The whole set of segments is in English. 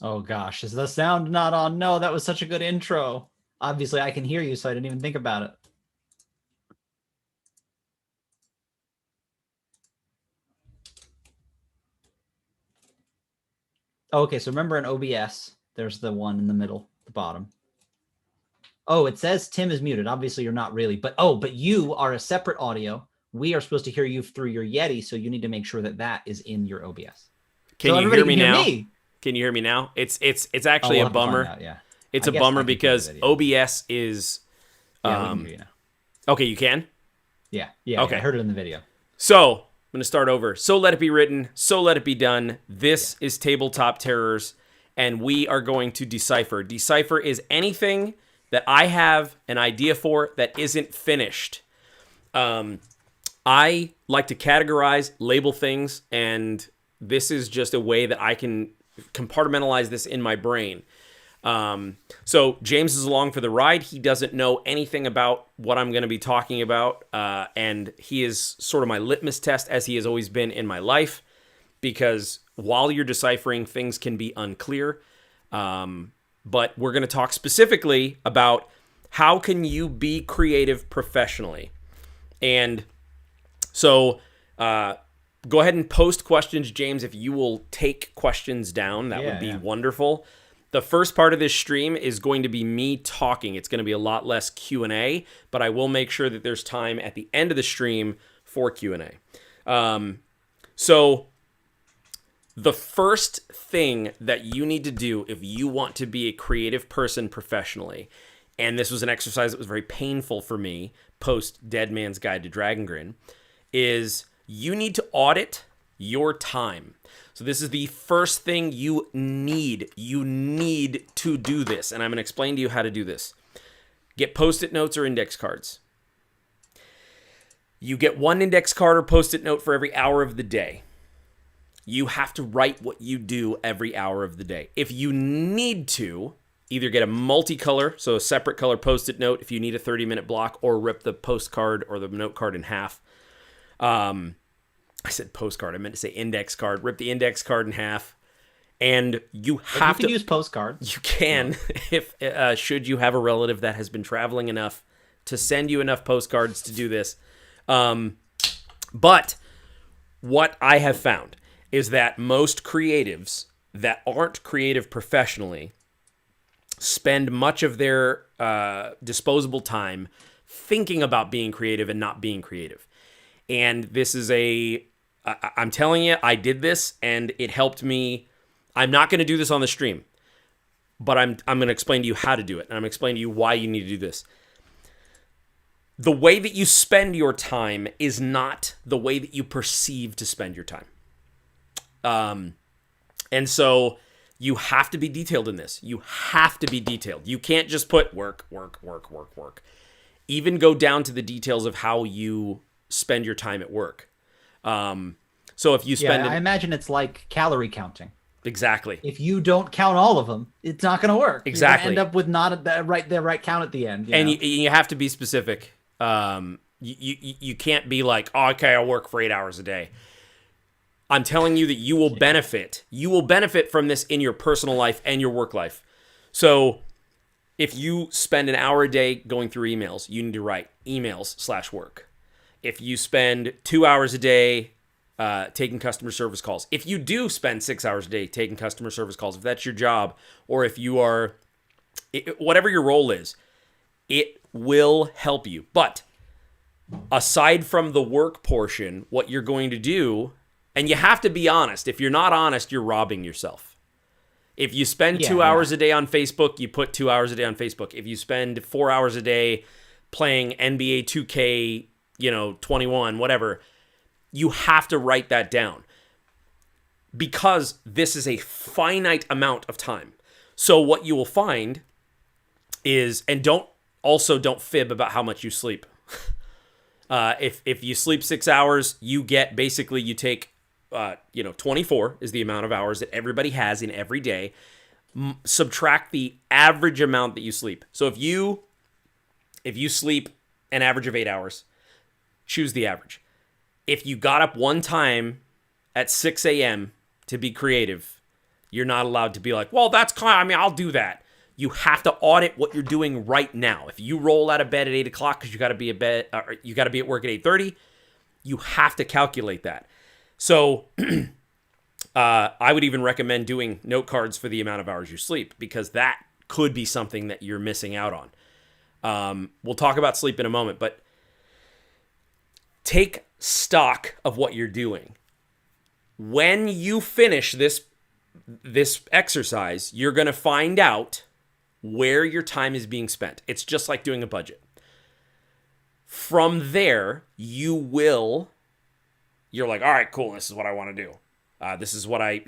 Oh gosh, is the sound not on? No, that was such a good intro. Obviously, I can hear you, so I didn't even think about it. Okay, so remember in OBS, there's the one in the middle, the bottom. Oh, it says Tim is muted. Obviously, you're not really, but you are a separate audio. We are supposed to hear you through your Yeti, so you need to make sure that that is in your OBS. Can So you everybody hear can me hear now? me. Can you hear me now? It's Oh, actually we'll a have to find bummer. out. Yeah, It's I a guess bummer I can play the because video. OBS is Yeah, we can hear you now. okay, you can? Yeah. I Okay. heard it in the video. So, I'm going to start over. So let it be written, so let it be done. Yeah. This is Tabletop Terrors, and we are going to decipher. Decipher is anything that I have an idea for that isn't finished. I like to categorize, label things, and this is just a way that I can compartmentalize this in my brain. So James is along for the ride. He doesn't know anything about what I'm going to be talking about, and he is sort of my litmus test, as he has always been in my life, because while you're deciphering, things can be unclear. But we're going to talk specifically about how can you be creative professionally. And so go ahead and post questions, James, if you will take questions down. That would be wonderful. The first part of this stream is going to be me talking. It's going to be a lot less Q&A, but I will make sure that there's time at the end of the stream for Q&A. So the first thing that you need to do if you want to be a creative person professionally, and this was an exercise that was very painful for me post Dead Man's Guide to Dragon Grin, is you need to audit your time. So this is the first thing you need. You need to do this, and I'm going to explain to you how to do this. Get Post-it notes or index cards. You get one index card or Post-it note for every hour of the day. You have to write what you do every hour of the day. If you need to, either get a multicolor, so a separate color Post-it note if you need a 30-minute block, or rip the postcard or the note card in half. I said postcard. I meant to say index card. Rip the index card in half. And you have to use postcards. You can, if should you have a relative that has been traveling enough to send you enough postcards to do this. But what I have found is that most creatives that aren't creative professionally spend much of their disposable time thinking about being creative and not being creative. And this is I'm telling you, I did this and it helped me. I'm not going to do this on the stream, but I'm going to explain to you how to do it. And I'm going to explain to you why you need to do this. The way that you spend your time is not the way that you perceive to spend your time. And so you have to be detailed in this. You have to be detailed. You can't just put work. Even go down to the details of how you spend your time at work. So if you spend I imagine it's like calorie counting. Exactly. If you don't count all of them, it's not going to work. Exactly. You're going to end up with not the right count at the end. And you have to be specific. You can't be like, oh, okay, I'll work for 8 hours a day. I'm telling you that you will benefit. You will benefit from this in your personal life and your work life. So if you spend an hour a day going through emails, you need to write emails/work. If you spend 2 hours a day taking customer service calls, if you do spend 6 hours a day taking customer service calls, if that's your job, or if you are, whatever your role is, it will help you. But aside from the work portion, what you're going to do, and you have to be honest. If you're not honest, you're robbing yourself. If you spend 2 hours a day on Facebook, you put 2 hours a day on Facebook. If you spend 4 hours a day playing NBA 2K, 21, whatever, you have to write that down, because this is a finite amount of time. So what you will find is, and don't fib about how much you sleep. If you sleep 6 hours, you take 24 is the amount of hours that everybody has in every day. Subtract the average amount that you sleep. So if you sleep an average of 8 hours, choose the average. If you got up one time at 6 a.m. to be creative, You're not allowed to be like, well, that's kind. I mean, I'll do that. You have to audit what you're doing right now. If you roll out of bed at 8 o'clock because you got to be you got to be at work at 8:30, you have to calculate that. So I would even recommend doing note cards for the amount of hours you sleep, because that could be something that you're missing out on. We'll talk about sleep in a moment, but take stock of what you're doing. When you finish this exercise, you're going to find out where your time is being spent. It's just like doing a budget. From there, you're like, all right, cool. This is what I want to do. This is what I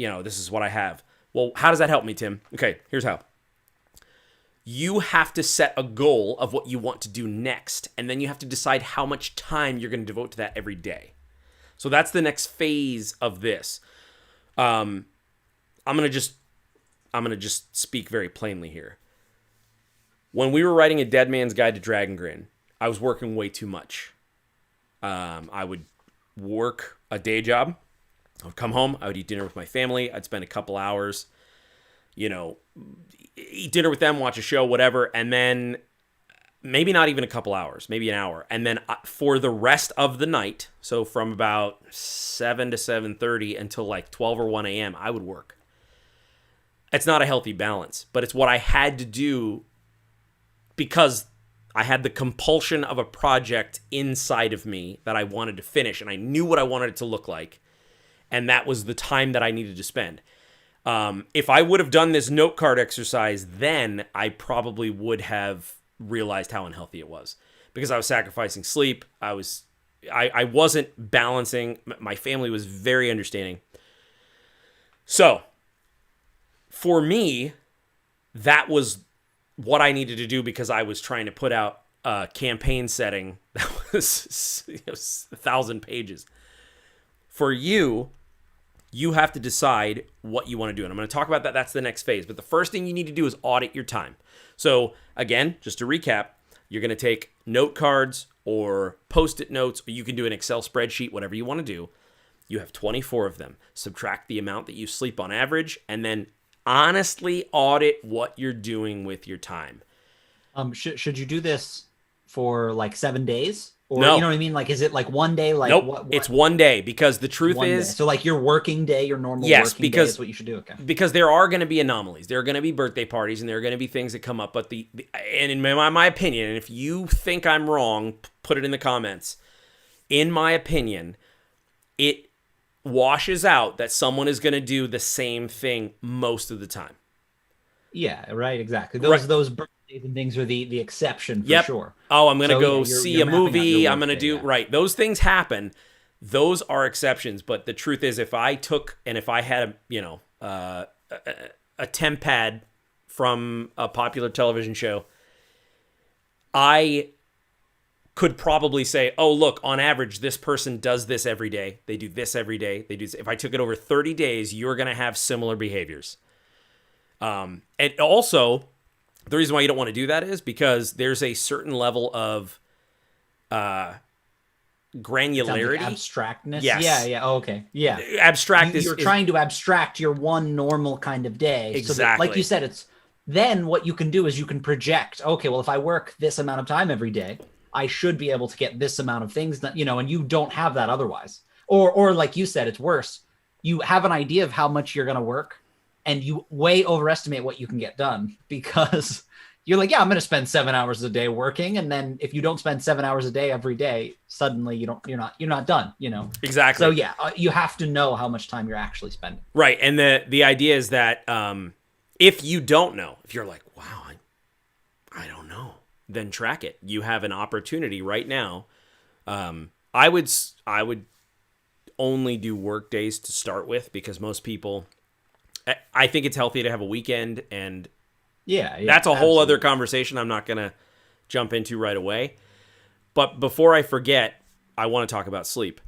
have. Well, how does that help me, Tim? Okay, here's how. You have to set a goal of what you want to do next, and then you have to decide how much time you're going to devote to that every day. So that's the next phase of this. I'm gonna just speak very plainly here. When we were writing A Dead Man's Guide to Dragongrin, I was working way too much. I would work a day job. I would come home. I would eat dinner with my family. I'd spend a couple hours, eat dinner with them, watch a show, whatever, and then maybe not even a couple hours, maybe an hour. And then for the rest of the night, so from about 7 to 7:30 until like 12 or 1 a.m., I would work. It's not a healthy balance, but it's what I had to do because I had the compulsion of a project inside of me that I wanted to finish, and I knew what I wanted it to look like, and that was the time that I needed to spend. If I would have done this note card exercise, then I probably would have realized how unhealthy it was, because I was sacrificing sleep. I wasn't balancing. My family was very understanding. So for me, that was what I needed to do, because I was trying to put out a campaign setting that was 1,000 pages. For you, you have to decide what you want to do. And I'm going to talk about that. That's the next phase. But the first thing you need to do is audit your time. So again, just to recap, you're going to take note cards or Post-it notes, or you can do an Excel spreadsheet, whatever you want to do. You have 24 of them. Subtract the amount that you sleep on average, and then honestly audit what you're doing with your time. Should you do this for like 7 days? Or, no. You know what I mean? Like, is it like one day? Like, nope. what? It's 1 day, because the truth is... So like your working day, your normal working day is what you should do. Okay. Because there are going to be anomalies. There are going to be birthday parties, and there are going to be things that come up. But and in my opinion, and if you think I'm wrong, put it in the comments. In my opinion, it washes out that someone is going to do the same thing most of the time. Yeah, right, exactly. Those birthdays and things are the exception for sure. Oh, I'm going to go see a movie. I'm going to do... Yeah. Right. Those things happen. Those are exceptions. But the truth is, if I had a temp pad from a popular television show, I could probably say, oh, look, on average, this person does this every day. They do this every day. They do this. If I took it over 30 days, you're going to have similar behaviors. And also, the reason why you don't want to do that is because there's a certain level of granularity. Like abstractness. Yes. Yeah. Oh, okay. Yeah. Abstract You're trying to abstract your one normal kind of day. Exactly. So that, like you said, it's then what you can do is you can project, okay, well, if I work this amount of time every day, I should be able to get this amount of things that, and you don't have that otherwise. Or like you said, it's worse. You have an idea of how much you're going to work, and you way overestimate what you can get done, because you're like, yeah, I'm going to spend 7 hours a day working. And then if you don't spend 7 hours a day every day, suddenly you're not done, Exactly. So yeah, you have to know how much time you're actually spending. Right. And the idea is that if you don't know, if you're like, wow, I don't know, then track it. You have an opportunity right now. I would only do work days to start with, because most people, I think it's healthy to have a weekend, and that's a whole other conversation I'm not going to jump into right away. But before I forget, I want to talk about sleep.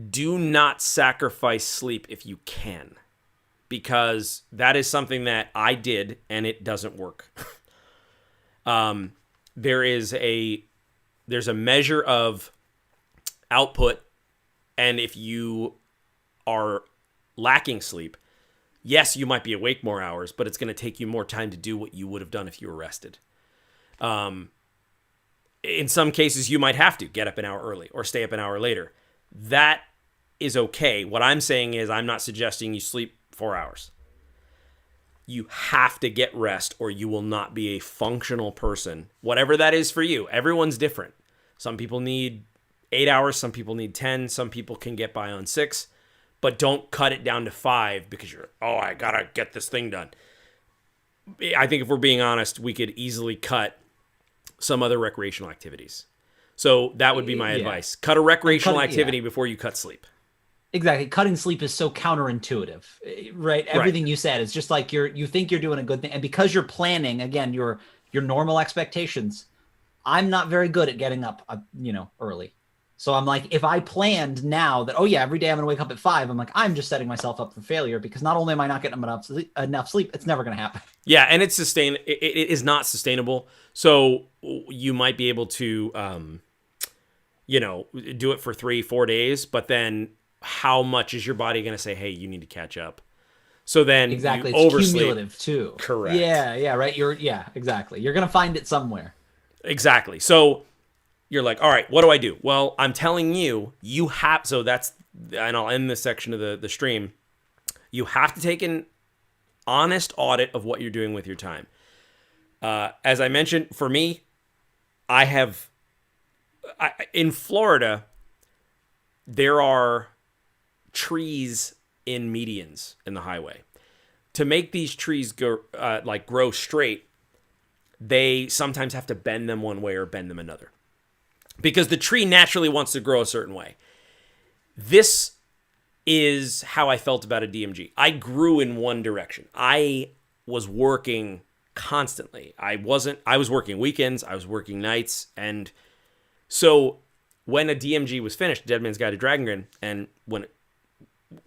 Do not sacrifice sleep if you can, because that is something that I did, and it doesn't work. There's a measure of output, and if you are lacking sleep, Yes, you might be awake more hours, but it's going to take you more time to do what you would have done if you were rested. In some cases, you might have to get up an hour early or stay up an hour later. That is okay. What I'm saying is I'm not suggesting you sleep 4 hours. You have to get rest or you will not be a functional person, whatever that is for you. Everyone's different. Some people need 8 hours. Some people need 10. Some people can get by on 6. But don't cut it down to 5 because I got to get this thing done. I think if we're being honest, we could easily cut some other recreational activities. So that would be my advice. Cut a recreational activity before you cut sleep. Exactly. Cutting sleep is so counterintuitive, right? Everything you said is just like you think you're doing a good thing. And because you're planning, again, your normal expectations, I'm not very good at getting up, early. So I'm like, if I planned now that, every day I'm going to wake up at 5, I'm like, I'm just setting myself up for failure because not only am I not getting enough sleep, it's never going to happen. Yeah, and it is not sustainable. So you might be able to, do it for 3-4 days, but then how much is your body going to say, hey, you need to catch up? So then exactly, you it's oversleep. Cumulative too. Correct. Yeah, right. Exactly. You're going to find it somewhere. Exactly. So you're like, all right, what do I do? Well, I'm telling you, and I'll end this section of the stream. You have to take an honest audit of what you're doing with your time. As I mentioned, for me, in Florida, there are trees in medians in the highway. To make these trees grow straight, they sometimes have to bend them one way or bend them another, because the tree naturally wants to grow a certain way. This is how I felt about a DMG. I grew in one direction. I was working constantly. I was working weekends, I was working nights, and so when a DMG was finished, Dead Man's Guide to Dragongrin, and when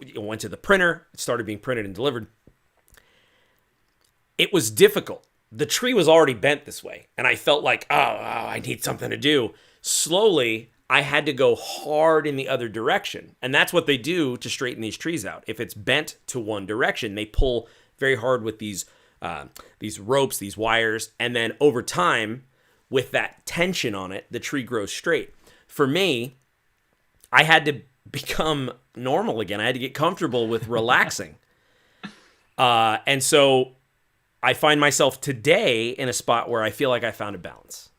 it went to the printer, it started being printed and delivered, it was difficult. The tree was already bent this way, and I felt like, I need something to do. Slowly, I had to go hard in the other direction, and that's what they do to straighten these trees out. If it's bent to one direction, they pull very hard with these ropes, these wires, and then over time, with that tension on it, the tree grows straight. For me, I had to become normal again. I had to get comfortable with relaxing. And so I find myself today in a spot where I feel like I found a balance.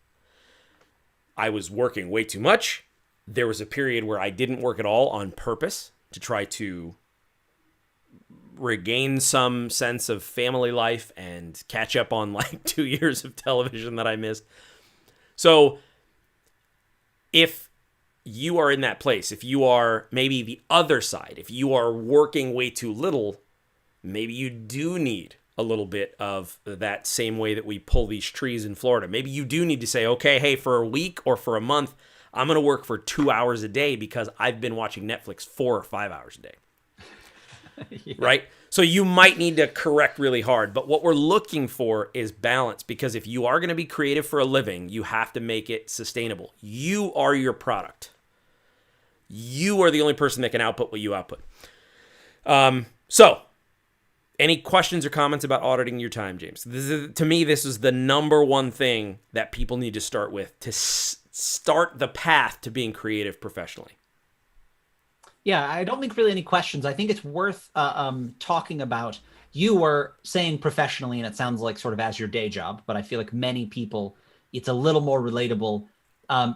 I was working way too much. There was a period where I didn't work at all on purpose to try to regain some sense of family life and catch up on like 2 years of television that I missed. So if you are in that place, if you are maybe the other side, if you are working way too little, maybe you do need a little bit of that same way that we pull these trees in Florida. Maybe you do need to say, okay, hey, for a week or for a month, I'm going to work for 2 hours a day because I've been watching Netflix 4 or 5 hours a day. Yeah. Right? So you might need to correct really hard. But what we're looking for is balance, because if you are going to be creative for a living, you have to make it sustainable. You are your product. You are the only person that can output what you output. So any questions or comments about auditing your time, James? To me, this is the number one thing that people need to start with to start the path to being creative professionally. Yeah, I don't think really any questions. I think it's worth talking about. You were saying professionally, and it sounds like sort of as your day job, but I feel like many people, it's a little more relatable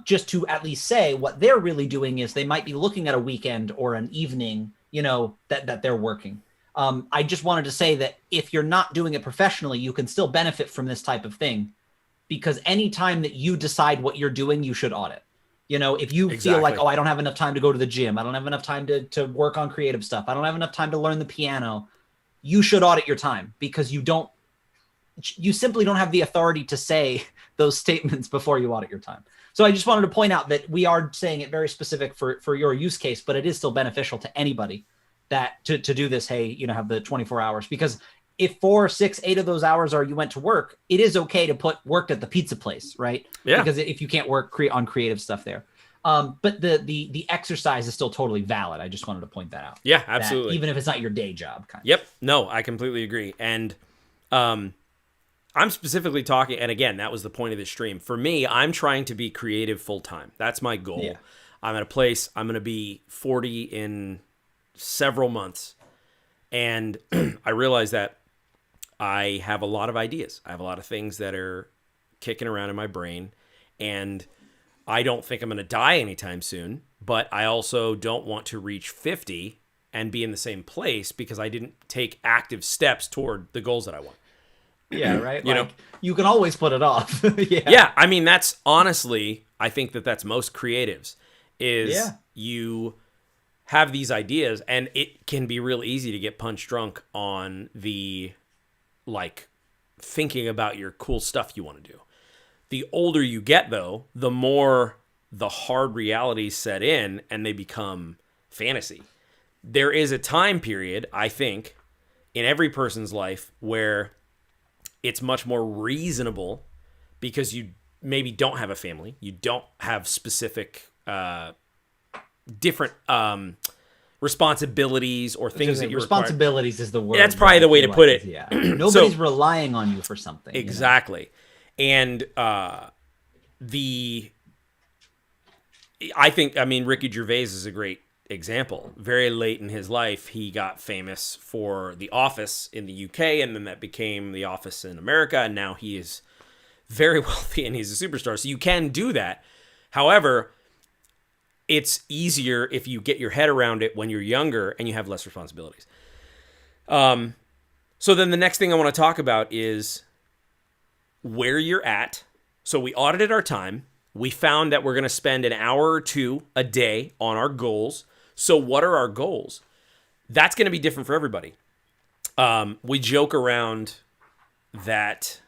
just to at least say what they're really doing is they might be looking at a weekend or an evening, that they're working. I just wanted to say that if you're not doing it professionally, you can still benefit from this type of thing, because anytime that you decide what you're doing, you should audit. If you feel like, I don't have enough time to go to the gym, I don't have enough time to work on creative stuff, I don't have enough time to learn the piano, you should audit your time, because you simply don't have the authority to say those statements before you audit your time. So I just wanted to point out that we are saying it very specific for your use case, but it is still beneficial to anybody that to do this, hey, have the 24 hours, because if 4, 6, 8 of those hours are you went to work, it is okay to put worked at the pizza place, right? Yeah. Because if you can't work on creative stuff there. But the exercise is still totally valid. I just wanted to point that out. Yeah, That absolutely. even if it's not your day job. Kind of. Yep. No, I completely agree. And I'm specifically talking, and again, that was the point of this stream. For me, I'm trying to be creative full time. That's my goal. Yeah. I'm at a place, I'm going to be 40 in several months. And I realize that I have a lot of ideas. I have a lot of things that are kicking around in my brain. And I don't think I'm going to die anytime soon. But I also don't want to reach 50 and be in the same place because I didn't take active steps toward the goals that I want. Yeah, right. You know? You can always put it off. Yeah, I mean, that's honestly, I think that's most creatives is Yeah. you have these ideas and it can be real easy to get punch drunk on the like thinking about your cool stuff you want to do. The older you get though, the more the hard realities set in and they become fantasy. There is a time period, I think, in every person's life where it's much more reasonable because you maybe don't have a family. You don't have specific different responsibilities or things that you're responsibilities is the word. That's probably the way to put it. Yeah. Nobody's relying on you for something. Exactly. And I think, I mean, Ricky Gervais is a great example. Very late in his life, he got famous for The Office in the UK, and then that became The Office in America, and now he is very wealthy and he's a superstar. So you can do that. However, it's easier if you get your head around it when you're younger and you have less responsibilities. So then the next thing I want to talk about is where you're at. So we audited our time. We found that we're going to spend an hour or two a day on our goals. So what are our goals? That's going to be different for everybody. We joke around that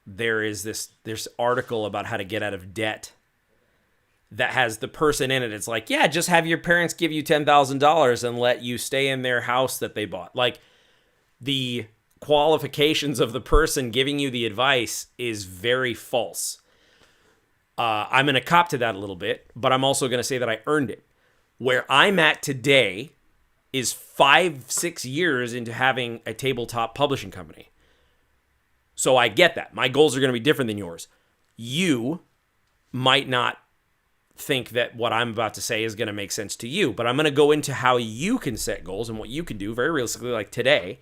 there's this article about how to get out of debt that has the person in it. It's like, yeah, just have your parents give you $10,000 and let you stay in their house that they bought. Like, the qualifications of the person giving you the advice is very false. I'm going to cop to that a little bit, but I'm also going to say that I earned it. Where I'm at today is 5-6 years into having a tabletop publishing company. So I get that. My goals are going to be different than yours. You might not think that what I'm about to say is going to make sense to you, but I'm going to go into how you can set goals and what you can do very realistically, like today,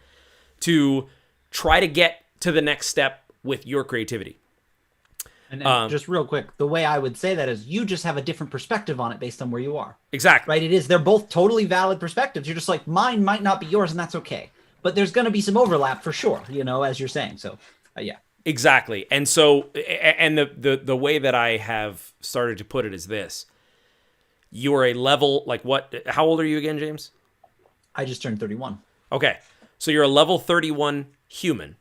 to try to get to the next step with your creativity. And just real quick, the way I would say that is you just have a different perspective on it based on where you are. Exactly. Right? They're both totally valid perspectives. You're just like, mine might not be yours, and that's okay. But there's going to be some overlap for sure, as you're saying. So, yeah. Exactly. And so, and the way that I have started to put it is this. You are a level, like what, how old are you again, James? I just turned 31. Okay. So you're a level 31 human,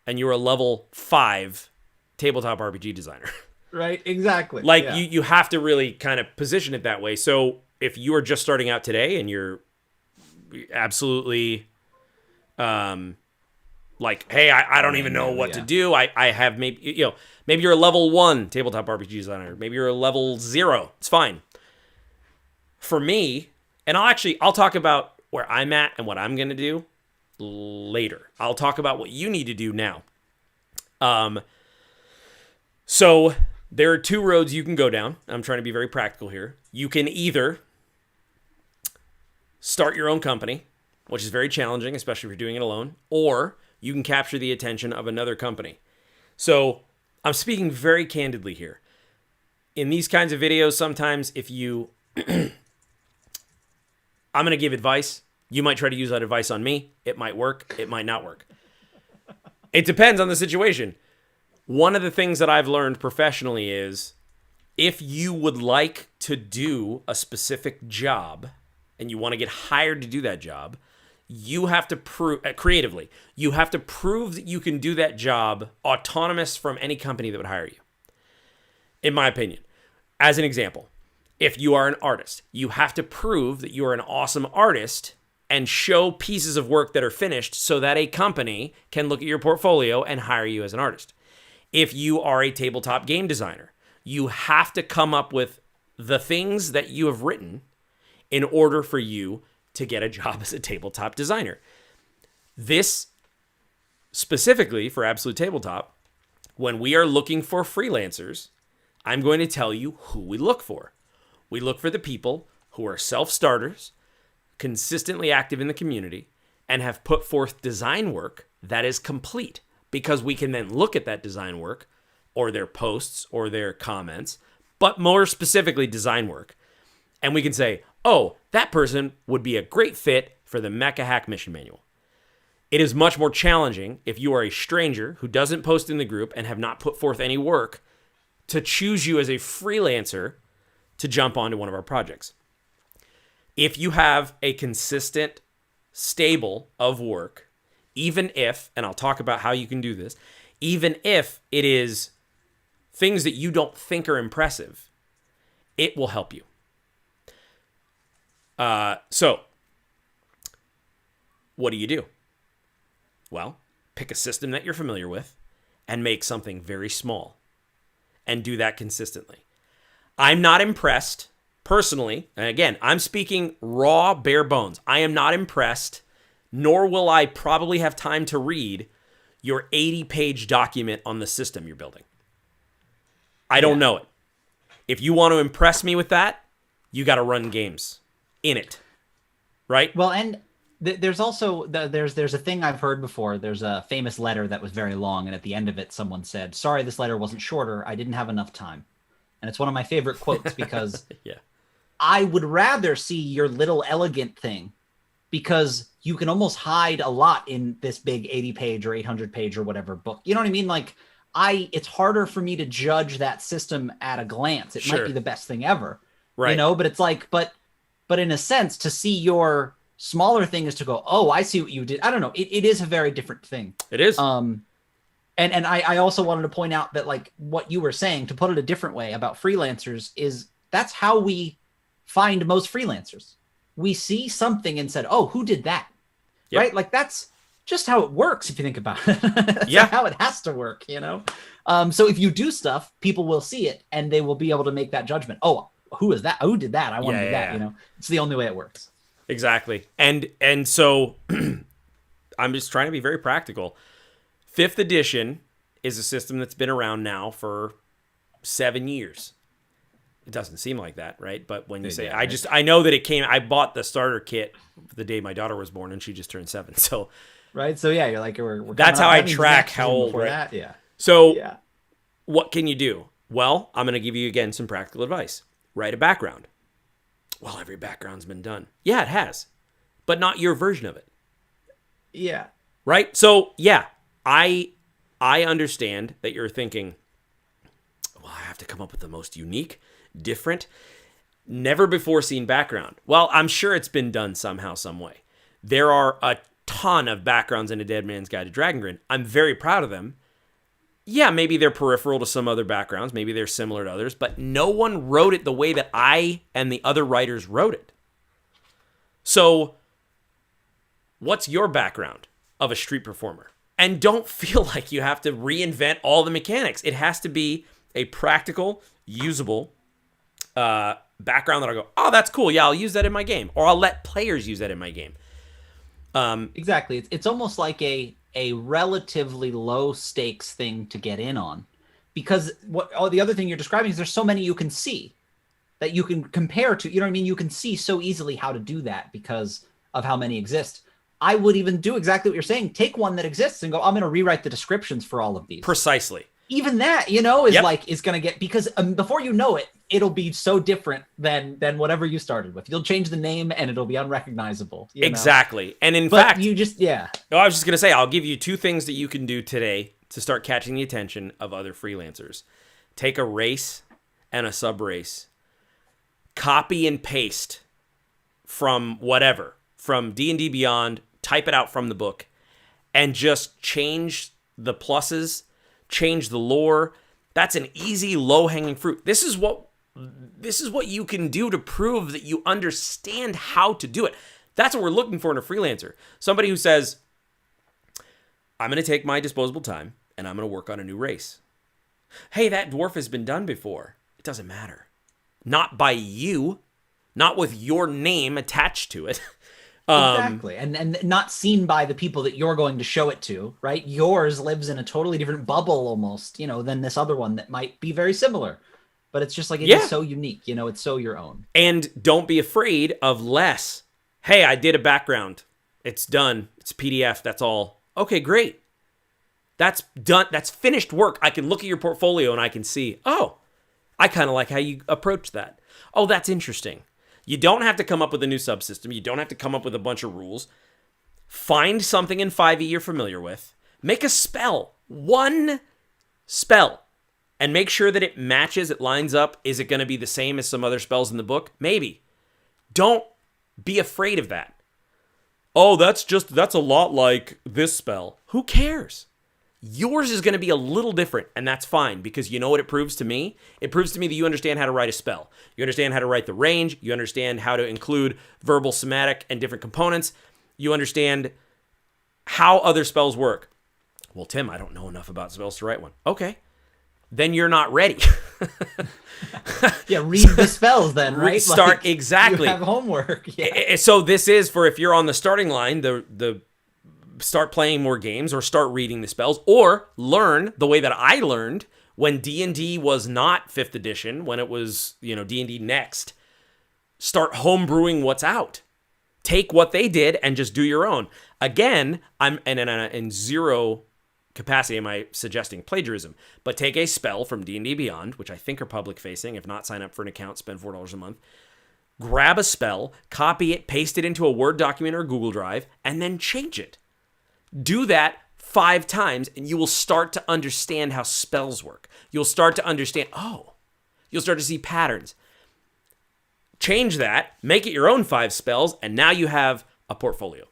and you're a level 5 tabletop RPG designer. Right, exactly. Like, you have to really kind of position it that way. So if you are just starting out today and you're absolutely like, hey, I don't even know what to do. I have maybe you're a level 1 tabletop RPG designer. Maybe you're a level 0. It's fine. For me, and I'll talk about where I'm at and what I'm going to do later. I'll talk about what you need to do now. So there are 2 roads you can go down. I'm trying to be very practical here. You can either start your own company, which is very challenging, especially if you're doing it alone, or you can capture the attention of another company. So I'm speaking very candidly here. In these kinds of videos, sometimes if you... I'm going to give advice. You might try to use that advice on me. It might work. It might not work. It depends on the situation. One of the things that I've learned professionally is if you would like to do a specific job and you want to get hired to do that job, you have to prove creatively, you have to prove that you can do that job autonomous from any company that would hire you. In my opinion, as an example, if you are an artist, you have to prove that you are an awesome artist and show pieces of work that are finished so that a company can look at your portfolio and hire you as an artist. If you are a tabletop game designer, you have to come up with the things that you have written in order for you to get a job as a tabletop designer. This specifically for Absolute Tabletop, when we are looking for freelancers, I'm going to tell you who we look for. We look for the people who are self-starters, consistently active in the community, and have put forth design work that is complete, because we can then look at that design work or their posts or their comments, but more specifically design work. And we can say, oh, that person would be a great fit for the Mecha Hack Mission Manual. It is much more challenging if you are a stranger who doesn't post in the group and have not put forth any work to choose you as a freelancer to jump onto one of our projects. If you have a consistent stable of work, even if, and I'll talk about how you can do this, even if it is things that you don't think are impressive, it will help you. So, what do? Well, pick a system that you're familiar with and make something very small and do that consistently. I'm not impressed personally, and again, I'm speaking raw, bare bones. I am not impressed, nor will I probably have time to read your 80-page document on the system you're building. I don't know it. If you want to impress me with that, you got to run games in it, right? Well, and there's also there's a thing I've heard before. There's a famous letter that was very long, and at the end of it, someone said, "Sorry, this letter wasn't shorter. I didn't have enough time." And it's one of my favorite quotes because Yeah. I would rather see your little elegant thing, because you can almost hide a lot in this big 80-page or 800-page or whatever book. You know what I mean? Like, it's harder for me to judge that system at a glance. It might be the best thing ever, right? You know, but it's like, but in a sense, to see your smaller thing is to go, oh, I see what you did. I don't know. It is a very different thing. It is. And I also wanted to point out that, like, what you were saying, to put it a different way about freelancers, is that's how we find most freelancers. We see something and said, oh, who did that? Yep. Right? Like, that's just how it works if you think about it. That's how it has to work, you know? So if you do stuff, people will see it and they will be able to make that judgment. Oh, who is that? Who did that? I want to do that, you know? It's the only way it works. Exactly. And so I'm just trying to be very practical. 5th edition is a system that's been around now for 7 years. It doesn't seem like that, right? But when you say, I know that it came, I bought the starter kit the day my daughter was born and she just turned 7. So, right. So yeah, you're like, we're that's how I track how old, right? That. Yeah. So what can you do? Well, I'm going to give you again some practical advice. Write a background. Well, every background's been done. Yeah, it has, but not your version of it. Yeah. Right. So yeah, I understand that you're thinking, well, I have to come up with the most unique, different, never before seen background. Well, I'm sure it's been done somehow, some way. There are a ton of backgrounds in A Dead Man's Guide to Dragongrin. I'm very proud of them. Yeah, maybe they're peripheral to some other backgrounds. Maybe they're similar to others, but no one wrote it the way that I and the other writers wrote it. So what's your background of a street performer? And don't feel like you have to reinvent all the mechanics. It has to be a practical, usable background that I'll go, oh, that's cool. Yeah, I'll use that in my game. Or I'll let players use that in my game. Exactly. It's almost like a relatively low stakes thing to get in on, because the other thing you're describing is there's so many you can see that you can compare to, you know what I mean? You can see so easily how to do that because of how many exist. I would even do exactly what you're saying. Take one that exists and go, I'm going to rewrite the descriptions for all of these. Precisely. Even that, you know, is is going to get, because before you know it, it'll be so different than whatever you started with. You'll change the name and it'll be unrecognizable. Exactly. Know? And in fact, you just, I was just going to say, I'll give you 2 things that you can do today to start catching the attention of other freelancers. Take a race and a sub race. Copy and paste from whatever, from D&D Beyond, type it out from the book, and just change the pluses, change the lore. That's an easy, low-hanging fruit. This is what you can do to prove that you understand how to do it. That's what we're looking for in a freelancer. Somebody who says, I'm going to take my disposable time and I'm going to work on a new race. Hey, that dwarf has been done before. It doesn't matter. not by you, not with your name attached to it. Exactly. And not seen by the people that you're going to show it to, right? Yours lives in a totally different bubble almost, than this other one that might be very similar. But it's just like, it is so unique, it's so your own. And don't be afraid of less. Hey, I did a background. It's done. It's PDF. That's all. Okay, great. That's done. That's finished work. I can look at your portfolio and I can see, oh, I kind of like how you approach that. Oh, that's interesting. You don't have to come up with a new subsystem. You don't have to come up with a bunch of rules. Find something in 5e you're familiar with. Make a spell. One spell. And make sure that it matches, it lines up. Is it going to be the same as some other spells in the book? Maybe. Don't be afraid of that. Oh, that's a lot like this spell. Who cares? Yours is going to be a little different, and that's fine, because you know what it proves to me? It proves to me that you understand how to write a spell. You understand how to write the range. You understand how to include verbal, somatic, and different components. You understand how other spells work. Well, Tim, I don't know enough about spells to write one. Okay. Then you're not ready. Yeah, read the spells then, right? Start, exactly. You have homework. Yeah. So this is for if you're on the starting line, the start playing more games or start reading the spells, or learn the way that I learned when D&D was not 5th edition, when it was, D&D Next. Start homebrewing what's out. Take what they did and just do your own. Again, I'm in zero capacity am I suggesting plagiarism, but take a spell from D&D Beyond, which I think are public facing. If not, sign up for an account, spend $4 a month. Grab a spell, copy it, paste it into a Word document or Google Drive, and then change it. Do that 5 times, and you will start to understand how spells work. You'll start to understand, you'll start to see patterns. Change that, make it your own 5 spells, and now you have a portfolio.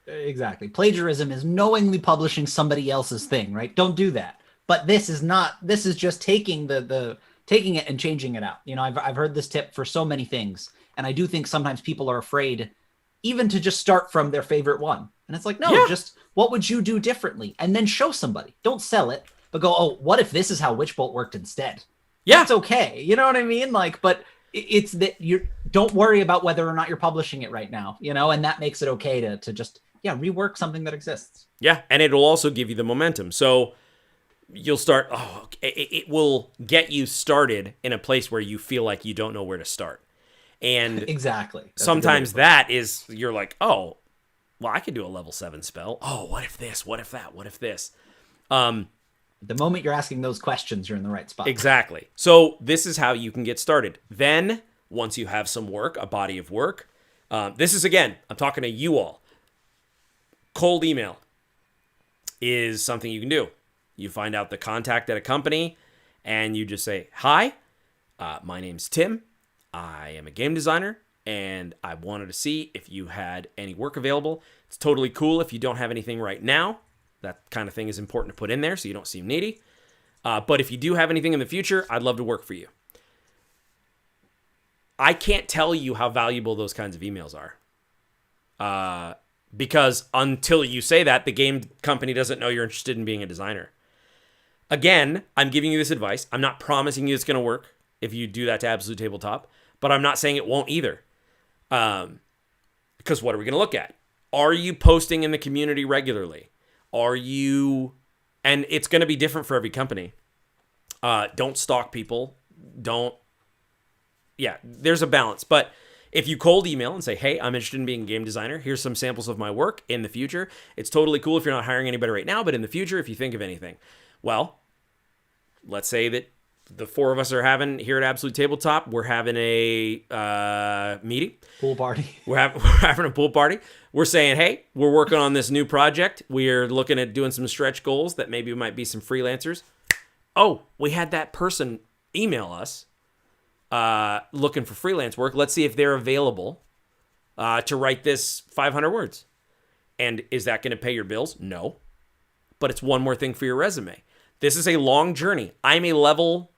Exactly. Plagiarism is knowingly publishing somebody else's thing, right? Don't do that. But this is just taking taking it and changing it out. I've heard this tip for so many things, and I do think sometimes people are afraid even to just start from their favorite one. And it's like, no, just what would you do differently? And then show somebody. Don't sell it, but go, oh, what if this is how Witchbolt worked instead? Yeah. That's okay. You know what I mean? But it's that don't worry about whether or not you're publishing it right now, and that makes it okay to just, rework something that exists. Yeah. And it'll also give you the momentum. So you'll start, it will get you started in a place where you feel like you don't know where to start. And exactly. That's sometimes that is, you're like, oh, well, I could do a level 7 spell. Oh, what if this? What if that? What if this? The moment you're asking those questions, you're in the right spot. Exactly. So this is how you can get started. Then, once you have some work, a body of work, this is, again, I'm talking to you all. Cold email is something you can do. You find out the contact at a company, and you just say, hi, my name's Tim. I am a game designer, and I wanted to see if you had any work available. It's totally cool if you don't have anything right now. That kind of thing is important to put in there so you don't seem needy. But if you do have anything in the future, I'd love to work for you. I can't tell you how valuable those kinds of emails are. Because until you say that, the game company doesn't know you're interested in being a designer. Again, I'm giving you this advice. I'm not promising you it's going to work if you do that to Absolute Tabletop, but I'm not saying it won't either. Because what are we going to look at? Are you posting in the community regularly? And it's going to be different for every company. Don't stalk people. There's a balance. But if you cold email and say, hey, I'm interested in being a game designer. Here's some samples of my work in the future. It's totally cool if you're not hiring anybody right now, but in the future, if you think of anything. Well, let's say that the 4 of us are having here at Absolute Tabletop, we're having a meeting. Pool party. We're having a pool party. We're saying, hey, we're working on this new project. We're looking at doing some stretch goals that maybe might be some freelancers. Oh, we had that person email us looking for freelance work. Let's see if they're available to write this 500 words. And is that going to pay your bills? No. But it's one more thing for your resume. This is a long journey. I'm a level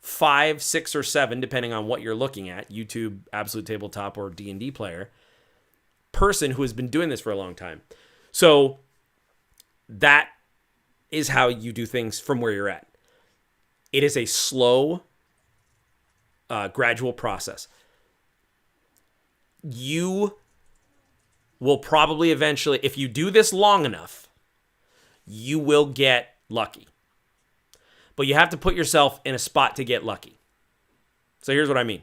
5, 6, or 7, depending on what you're looking at, YouTube, Absolute Tabletop, or D&D player, person who has been doing this for a long time. So that is how you do things from where you're at. It is a slow gradual process. You will probably eventually, if you do this long enough, you will get lucky. But you have to put yourself in a spot to get lucky. So here's what I mean.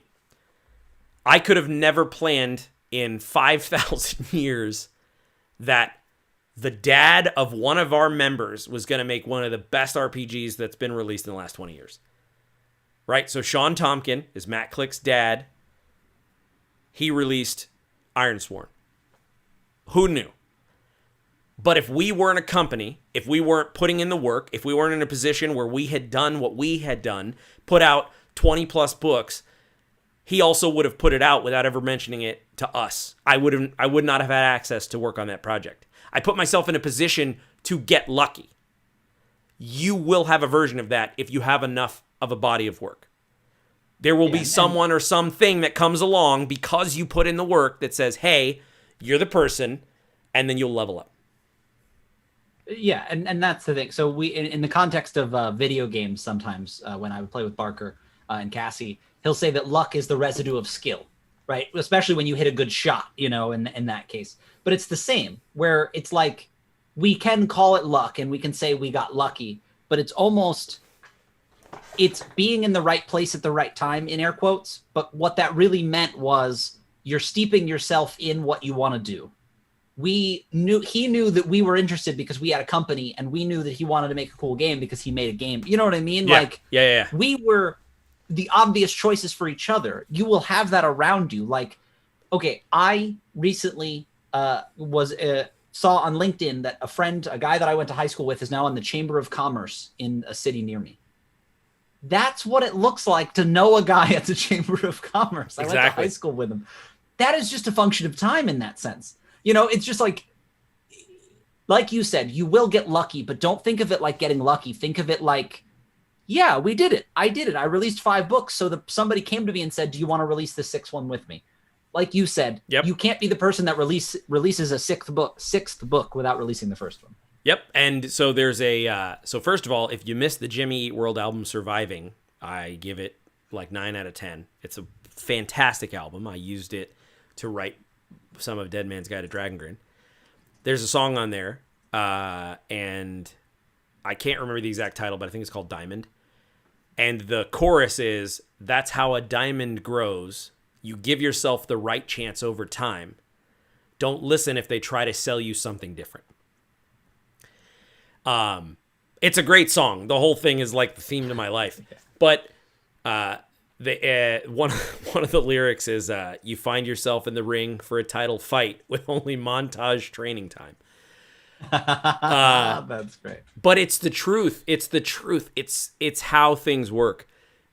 I could have never planned in 5,000 years that the dad of one of our members was going to make one of the best RPGs that's been released in the last 20 years. Right? So Sean Tompkin is Matt Click's dad. He released Ironsworn. Who knew? But if we weren't a company, if we weren't putting in the work, if we weren't in a position where we had done what we had done, put out 20 plus books, he also would have put it out without ever mentioning it to us. I would not have had access to work on that project. I put myself in a position to get lucky. You will have a version of that if you have enough of a body of work. There will be someone or something that comes along because you put in the work that says, hey, you're the person, and then you'll level up. Yeah, and that's the thing. So we, in the context of video games, sometimes when I would play with Barker and Cassie, he'll say that luck is the residue of skill, right? Especially when you hit a good shot, you know, in that case. But it's the same, where it's like we can call it luck and we can say we got lucky, but it's almost, it's being in the right place at the right time, in air quotes. But what that really meant was you're steeping yourself in what you want to do. He knew that we were interested because we had a company, and we knew that he wanted to make a cool game because he made a game. You know what I mean? Yeah. Like, yeah. We were the obvious choices for each other. You will have that around you. Like, okay, I recently saw on LinkedIn that a guy that I went to high school with, is now in the Chamber of Commerce in a city near me. That's what it looks like to know a guy at the Chamber of Commerce. I went to high school with him. That is just a function of time in that sense. You know, it's just like you said, you will get lucky, but don't think of it like getting lucky. Think of it like, yeah, we did it. I did it. I released 5 books. So somebody came to me and said, do you want to release the 6th one with me? Like you said, You can't be the person that releases a 6th book without releasing the first one. Yep. And so there's so first of all, if you missed the Jimmy Eat World album Surviving, I give it like 9 out of 10. It's a fantastic album. I used it to write some of Dead Man's Guide to Dragongrin. There's a song on there, and I can't remember the exact title, but I think it's called Diamond. And the chorus is, that's how a diamond grows. You give yourself the right chance over time. Don't listen if they try to sell you something different. It's a great song. The whole thing is like the theme to my life. But one of the lyrics is, you find yourself in the ring for a title fight with only montage training time. That's great. But it's the truth. It's the truth. It's how things work.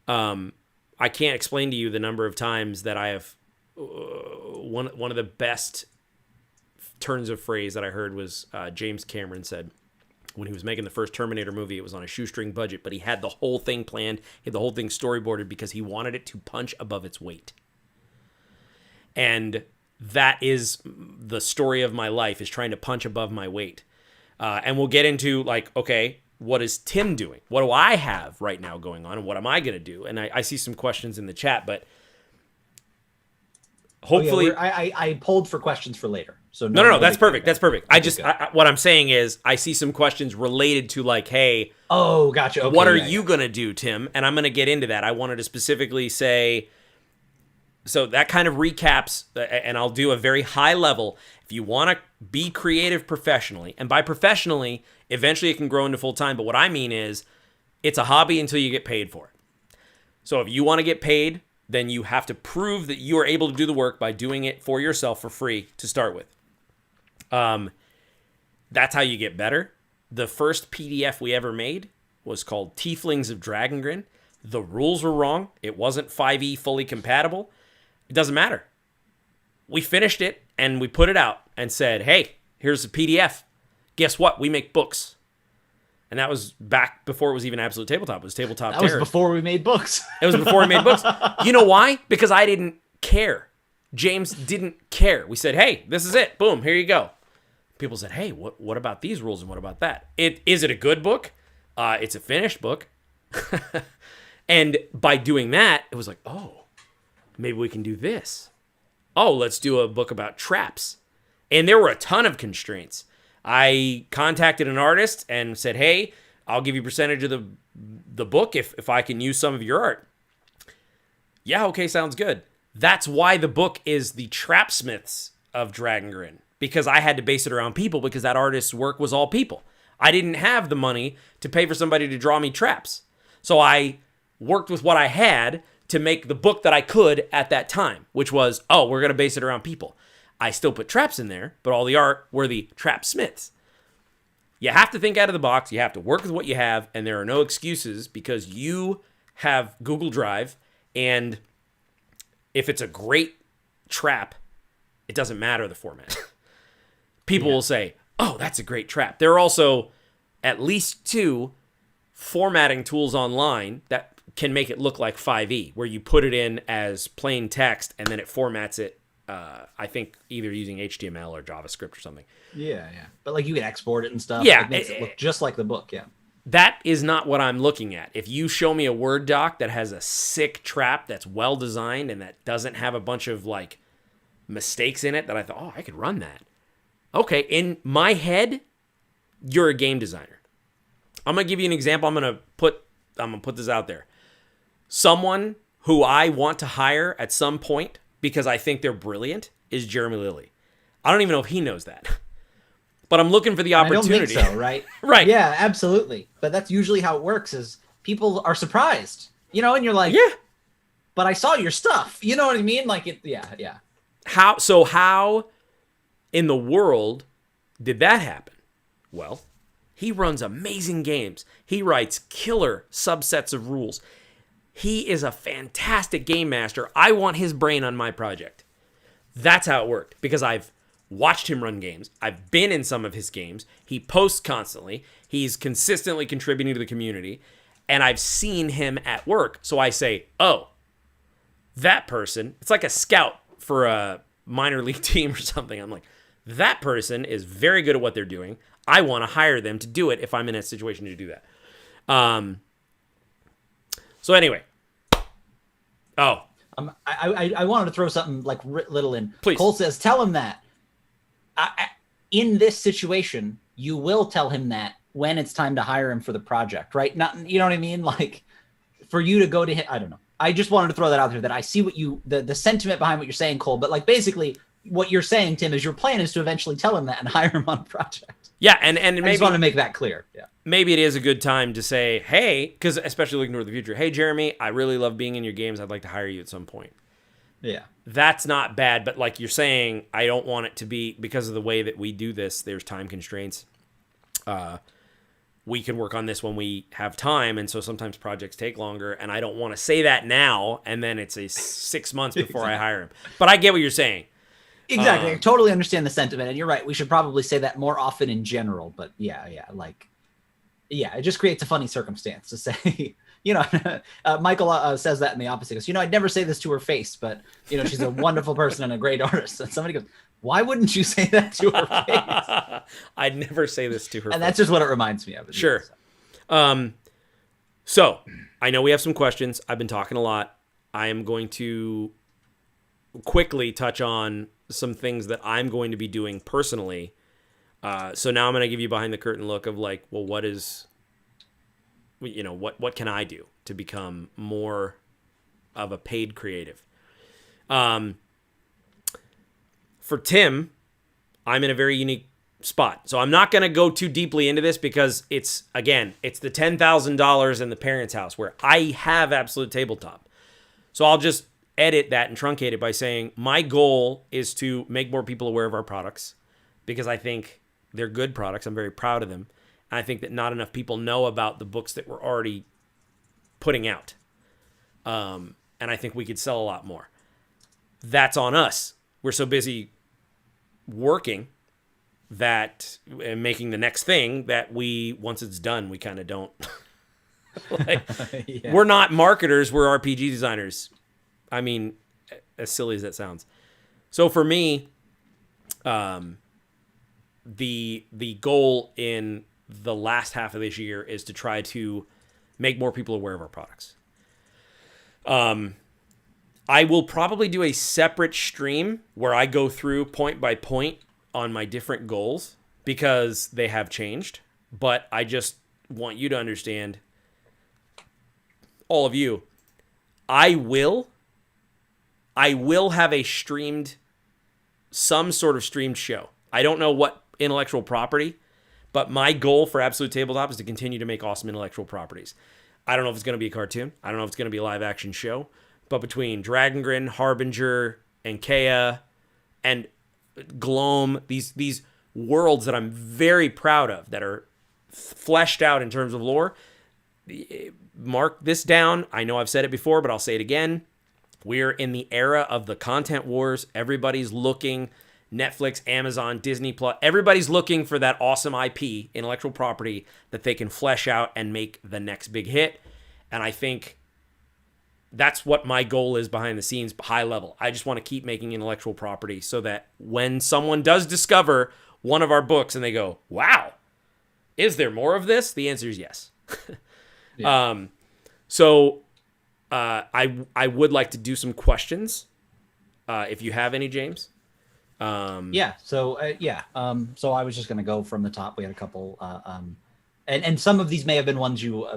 I can't explain to you the number of times that I have one of the best turns of phrase that I heard was James Cameron said, when he was making the first Terminator movie, it was on a shoestring budget, but he had the whole thing planned, he had the whole thing storyboarded because he wanted it to punch above its weight. And that is the story of my life, is trying to punch above my weight. And we'll get into like, okay, what is Tim doing? What do I have right now going on? And what am I going to do? And I see some questions in the chat, but hopefully... I polled for questions for later. So no, that's perfect. That's perfect. What I'm saying is I see some questions related to like, hey, oh, gotcha. Okay, what are you going to do, Tim? And I'm going to get into that. I wanted to specifically say, so that kind of recaps, and I'll do a very high level. If you want to be creative professionally, and by professionally, eventually it can grow into full time. But what I mean is it's a hobby until you get paid for it. So if you want to get paid, then you have to prove that you are able to do the work by doing it for yourself for free to start with. That's how you get better. The first PDF we ever made was called Tieflings of Dragongrin. The rules were wrong. It wasn't 5e fully compatible. It doesn't matter. We finished it and we put it out and said, hey, here's a PDF. Guess what? We make books. And that was back before it was even Absolute Tabletop. It was Tabletop Terror. That was before we made books. It was before we made books. You know why? Because I didn't care. James didn't care. We said, hey, this is it. Boom, here you go. People said, hey, what about these rules and what about that? Is it a good book? It's a finished book. And by doing that, it was like, oh, maybe we can do this. Oh, let's do a book about traps. And there were a ton of constraints. I contacted an artist and said, hey, I'll give you a percentage of the book if I can use some of your art. Yeah, okay, sounds good. That's why the book is the Trapsmiths of Dragon Grin, because I had to base it around people because that artist's work was all people. I didn't have the money to pay for somebody to draw me traps. So I worked with what I had to make the book that I could at that time, which was, oh, we're going to base it around people. I still put traps in there, but all the art were the Trapsmiths. You have to think out of the box. You have to work with what you have, and there are no excuses because you have Google Drive, and if it's a great trap, it doesn't matter the format. People will say, oh, that's a great trap. There are also at least 2 formatting tools online that can make it look like 5e, where you put it in as plain text and then it formats it, I think, either using HTML or JavaScript or something. Yeah. But like you can export it and stuff. Yeah. It makes it look just like the book, yeah. That is not what I'm looking at. If you show me a Word doc that has a sick trap that's well designed and that doesn't have a bunch of like mistakes in it that I thought, oh, I could run that. Okay, in my head, you're a game designer. I'm gonna give you an example. I'm gonna put this out there. Someone who I want to hire at some point because I think they're brilliant is Jeremy Lilly. I don't even know if he knows that. But I'm looking for the opportunity. I don't think so, right? Right. Yeah, absolutely. But that's usually how it works is people are surprised, and you're like, yeah, but I saw your stuff. You know what I mean? Like it, yeah. How in the world did that happen? Well, he runs amazing games. He writes killer subsets of rules. He is a fantastic game master. I want his brain on my project. That's how it worked because I've watched him run games. I've been in some of his games. He posts constantly. He's consistently contributing to the community. And I've seen him at work. So I say, oh, that person, it's like a scout for a minor league team or something. I'm like, that person is very good at what they're doing. I want to hire them to do it if I'm in a situation to do that. So anyway. Oh. I wanted to throw something like little in. Please. Cole says, tell him that. In this situation, you will tell him that when it's time to hire him for the project, right? Not, you know what I mean? Like, for you to go to him, I don't know. I just wanted to throw that out there that I see what the sentiment behind what you're saying, Cole, but like basically what you're saying, Tim, is your plan is to eventually tell him that and hire him on a project. Yeah, and maybe, I just want to make that clear. Yeah. Maybe it is a good time to say, hey, because especially looking toward the future, hey, Jeremy, I really love being in your games. I'd like to hire you at some point. Yeah. That's not bad, but like you're saying, I don't want it to be, because of the way that we do this, there's time constraints. We can work on this when we have time, and so sometimes projects take longer, and I don't want to say that now, and then it's 6 months before I hire him. But I get what you're saying. Exactly. I totally understand the sentiment, and you're right. We should probably say that more often in general, but yeah, it just creates a funny circumstance to say, Michael says that in the opposite. He goes, I'd never say this to her face, but, she's a wonderful person and a great artist. And somebody goes, why wouldn't you say that to her face? I'd never say this to her face. And that's just what it reminds me of. Sure. So I know we have some questions. I've been talking a lot. I am going to quickly touch on some things that I'm going to be doing personally. So now I'm going to give you behind the curtain look of like, well, what can I do to become more of a paid creative? For Tim, I'm in a very unique spot. So I'm not going to go too deeply into this because it's the $10,000 in the parents' house where I have absolute tabletop. So I'll just edit that and truncate it by saying my goal is to make more people aware of our products because I think they're good products. I'm very proud of them. And I think that not enough people know about the books that we're already putting out. And I think we could sell a lot more. That's on us. We're so busy working that and making the next thing that once it's done, we kind of don't. Yeah. We're not marketers. We're RPG designers. I mean, as silly as that sounds. So for me, the goal in the last half of this year is to try to make more people aware of our products. I will probably do a separate stream where I go through point by point on my different goals because they have changed. But I just want you to understand, all of you, I will have some sort of streamed show. I don't know what intellectual property, but my goal for Absolute Tabletop is to continue to make awesome intellectual properties. I don't know if it's going to be a cartoon. I don't know if it's going to be a live action show. But between Dragongrin, Harbinger, Ankea, and Gloam, these worlds that I'm very proud of that are fleshed out in terms of lore, mark this down. I know I've said it before, but I'll say it again. We're in the era of the content wars. Everybody's looking, Netflix, Amazon, Disney Plus, everybody's looking for that awesome IP, intellectual property, that they can flesh out and make the next big hit. And I think that's what my goal is behind the scenes, high level. I just want to keep making intellectual property so that when someone does discover one of our books and they go, wow, is there more of this? The answer is yes. Yeah. I would like to do some questions, if you have any, James. Yeah. So I was just going to go from the top. We had a couple, and some of these may have been ones you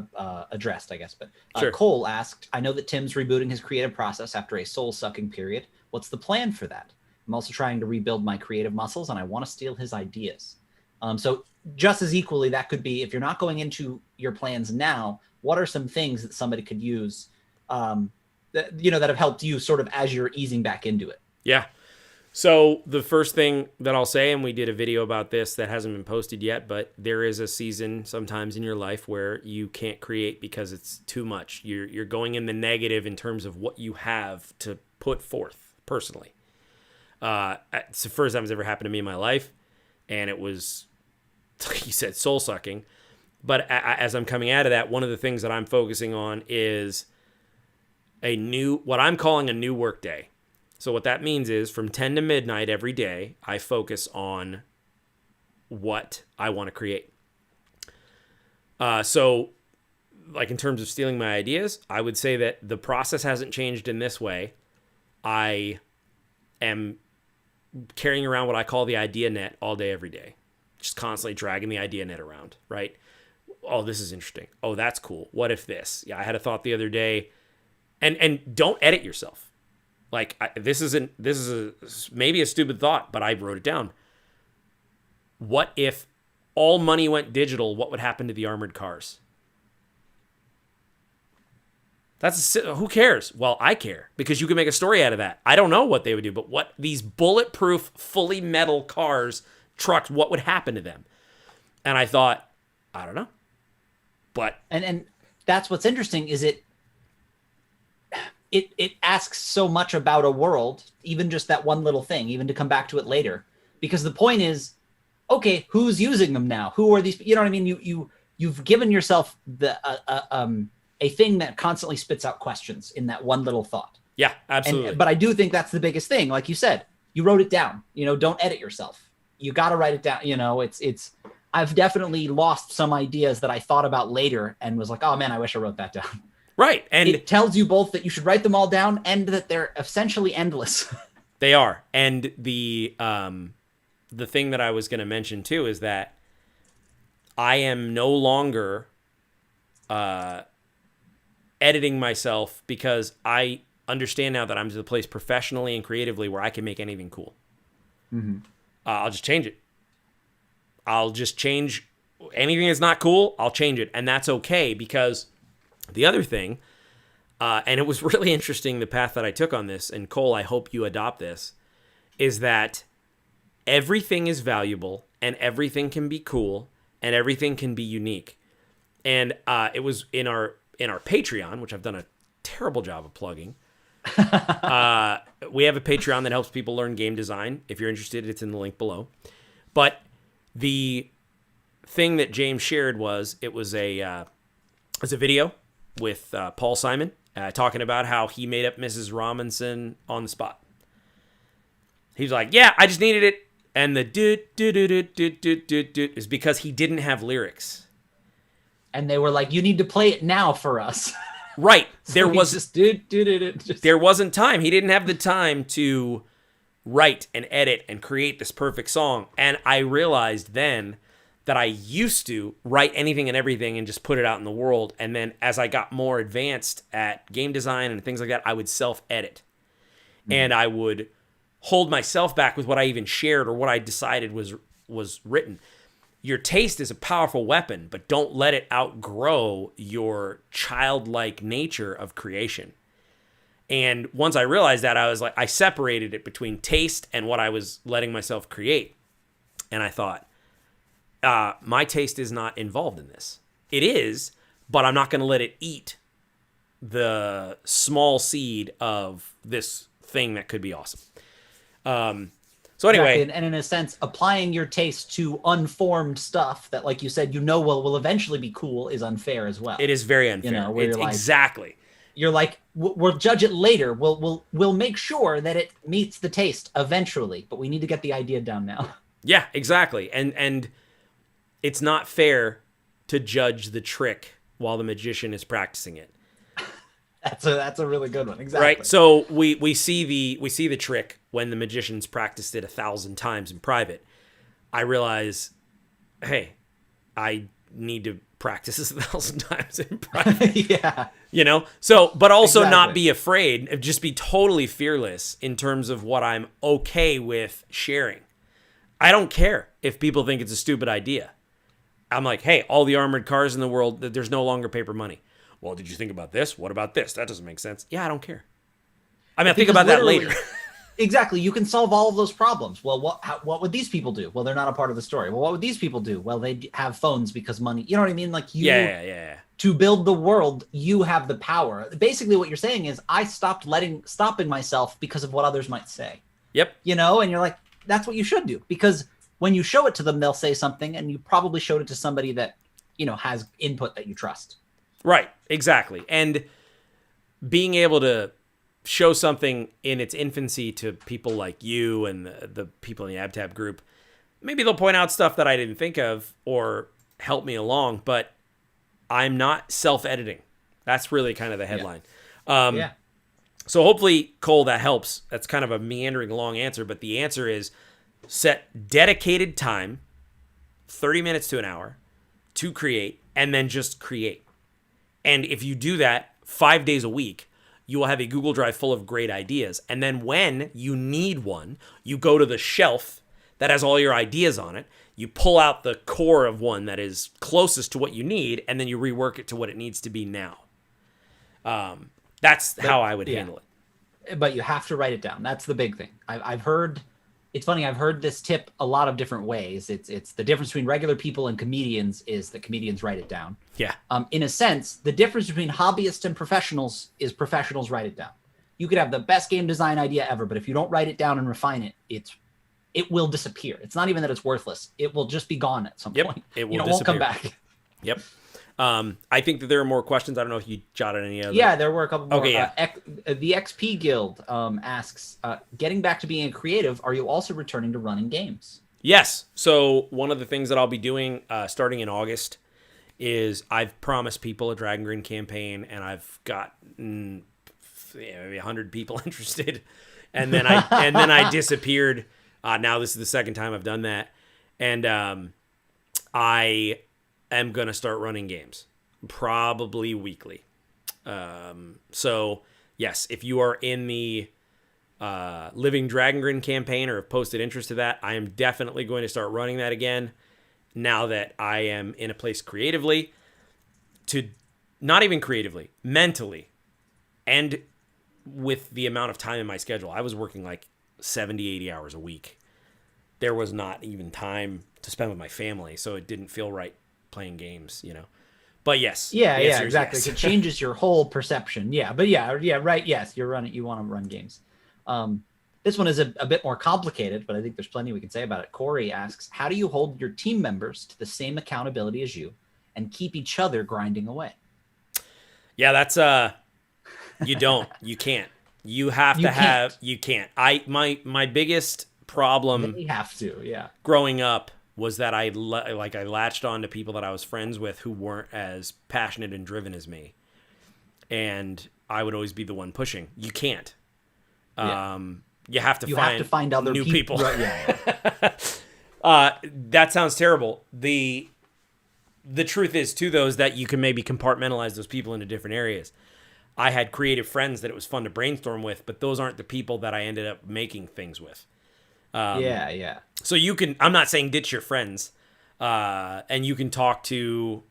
addressed, I guess. But Sure. Cole asked, I know that Tim's rebooting his creative process after a soul-sucking period. What's the plan for that? I'm also trying to rebuild my creative muscles, and I want to steal his ideas. So just as equally, that could be, if you're not going into your plans now, what are some things that somebody could use that have helped you sort of as you're easing back into it? Yeah. So the first thing that I'll say, and we did a video about this that hasn't been posted yet, but there is a season sometimes in your life where you can't create because it's too much. You're going in the negative in terms of what you have to put forth personally. It's the first time it's ever happened to me in my life, and it was, like you said, soul-sucking. But as I'm coming out of that, one of the things that I'm focusing on is what I'm calling a new work day. So what that means is from 10 to midnight every day, I focus on what I want to create. So like in terms of stealing my ideas, I would say that the process hasn't changed in this way. I am carrying around what I call the idea net all day, every day. Just constantly dragging the idea net around, right? Oh, this is interesting. Oh, that's cool. What if this? Yeah, I had a thought the other day. And don't edit yourself. Like, this is maybe a stupid thought, but I wrote it down. What if all money went digital? What would happen to the armored cars? Who cares? Well, I care, because you can make a story out of that. I don't know what they would do, but what these bulletproof, fully metal cars, trucks, what would happen to them? And I thought, I don't know. But and that's what's interesting is it asks so much about a world, even just that one little thing, even to come back to it later. Because the point is, okay, who's using them now? Who are these? You know what I mean? You've given yourself a thing that constantly spits out questions in that one little thought. Yeah, absolutely. But I do think that's the biggest thing. Like you said, you wrote it down. Don't edit yourself. You got to write it down. It's. I've definitely lost some ideas that I thought about later and was like, oh man, I wish I wrote that down. Right. And it tells you both that you should write them all down and that they're essentially endless. They are. And the thing that I was going to mention too is that I am no longer editing myself, because I understand now that I'm to the place professionally and creatively where I can make anything cool. Mm-hmm. I'll just change it. I'll just change anything that's not cool. I'll change it. And that's okay, because the other thing, and it was really interesting, the path that I took on this, and Cole, I hope you adopt this, is that everything is valuable and everything can be cool and everything can be unique. And it was in our Patreon, which I've done a terrible job of plugging. We have a Patreon that helps people learn game design. If you're interested, it's in the link below. But the thing that James shared was it was a video with Paul Simon talking about how he made up Mrs. Robinson on the spot. He's like, yeah, I just needed it. And the do is because he didn't have lyrics. And they were like, you need to play it now for us. Right. So There he's was just just there wasn't time. He didn't have the time to write and edit and create this perfect song. And I realized then that I used to write anything and everything and just put it out in the world. And then as I got more advanced at game design and things like that, I would self-edit. And I would hold myself back with what I even shared or what I decided was written. Your taste is a powerful weapon, but don't let it outgrow your childlike nature of creation. And once I realized that, I was like, I separated it between taste and what I was letting myself create. And I thought, my taste is not involved in this. It is, but I'm not going to let it eat the small seed of this thing that could be awesome. So anyway, exactly. And in a sense, applying your taste to unformed stuff that, like you said, will eventually be cool is unfair as well. it is very unfair. You know, where It's you're like, exactly. you're like, we'll judge it later. We'll make sure that it meets the taste eventually, but we need to get the idea down now. Yeah, exactly. And it's not fair to judge the trick while the magician is practicing it. That's a really good one. Exactly. Right. So we see the trick when the magician's practiced it 1,000 times in private. I realize, hey, I need to practice this 1,000 times in private. Yeah. You know? So, but also not Exactly. be afraid, just be totally fearless in terms of what I'm okay with sharing. I don't care if people think it's a stupid idea. I'm like, hey, all the armored cars in the world, there's no longer paper money. Well, did you think about this? What about this? That doesn't make sense. Yeah, I don't care. I mean, I think Because about that literally- later. Exactly. You can solve all of those problems. Well, what would these people do? Well, they're not a part of the story. Well, what would these people do? Well, they have phones because money. You know what I mean? Like Yeah. to build the world, you have the power. Basically, what you're saying is I stopping myself because of what others might say. Yep. You know, and you're like, that's what you should do, because when you show it to them, they'll say something, and you probably showed it to somebody that, you know, has input that you trust. Right. Exactly. And being able to show something in its infancy to people like you and the people in the AbTab group, maybe they'll point out stuff that I didn't think of or help me along, but I'm not self-editing. That's really kind of the headline. Yeah. So hopefully, Cole, that helps. That's kind of a meandering long answer, but the answer is set dedicated time, 30 minutes to an hour, to create, and then just create. And if you do that 5 days a week, you will have a Google Drive full of great ideas. And then when you need one, you go to the shelf that has all your ideas on it. You pull out the core of one that is closest to what you need, and then you rework it to what it needs to be now. That's how I would handle it. But you have to write it down. That's the big thing. I've heard, it's funny, I've heard this tip a lot of different ways. It's the difference between regular people and comedians is that comedians write it down. Yeah. In a sense, the difference between hobbyists and professionals is professionals write it down. You could have the best game design idea ever, but if you don't write it down and refine it, it will disappear. It's not even that it's worthless. It will just be gone at some point. It will won't come disappear. back. Yep. I think that there are more questions. I don't know if you jotted any other. Yeah, there were a couple more. Okay, yeah. The XP Guild asks, getting back to being a creative, are you also returning to running games? Yes. So one of the things that I'll be doing starting in August is I've promised people a Dragon Grin campaign, and I've got maybe 100 people interested, and then I disappeared. Now this is the second time I've done that, and I am gonna start running games, probably weekly. So yes, if you are in the Living Dragon Grin campaign or have posted interest to that, I am definitely going to start running that again. Now that I am in a place creatively, to not even creatively, mentally, and with the amount of time in my schedule, I was working like 70, 80 hours a week. There was not even time to spend with my family, so it didn't feel right playing games, you know. But yes. Yeah, the answer is exactly. yes. It changes your whole perception. Yeah, but yeah, right. Yes, you want to run games. This one is a bit more complicated, but I think there's plenty we can say about it. Corey asks, how do you hold your team members to the same accountability as you and keep each other grinding away? Yeah, that's you can't. You have to have, you can't. My biggest problem They have to, yeah. growing up was that I latched on to people that I was friends with who weren't as passionate and driven as me. and I would always be the one pushing. You can't. Yeah. You have to find other new people. Right, yeah. That sounds terrible. The truth is too, though, is that you can maybe compartmentalize those people into different areas. I had creative friends that it was fun to brainstorm with, but those aren't the people that I ended up making things with. Yeah. So you can, I'm not saying ditch your friends, and you can talk to,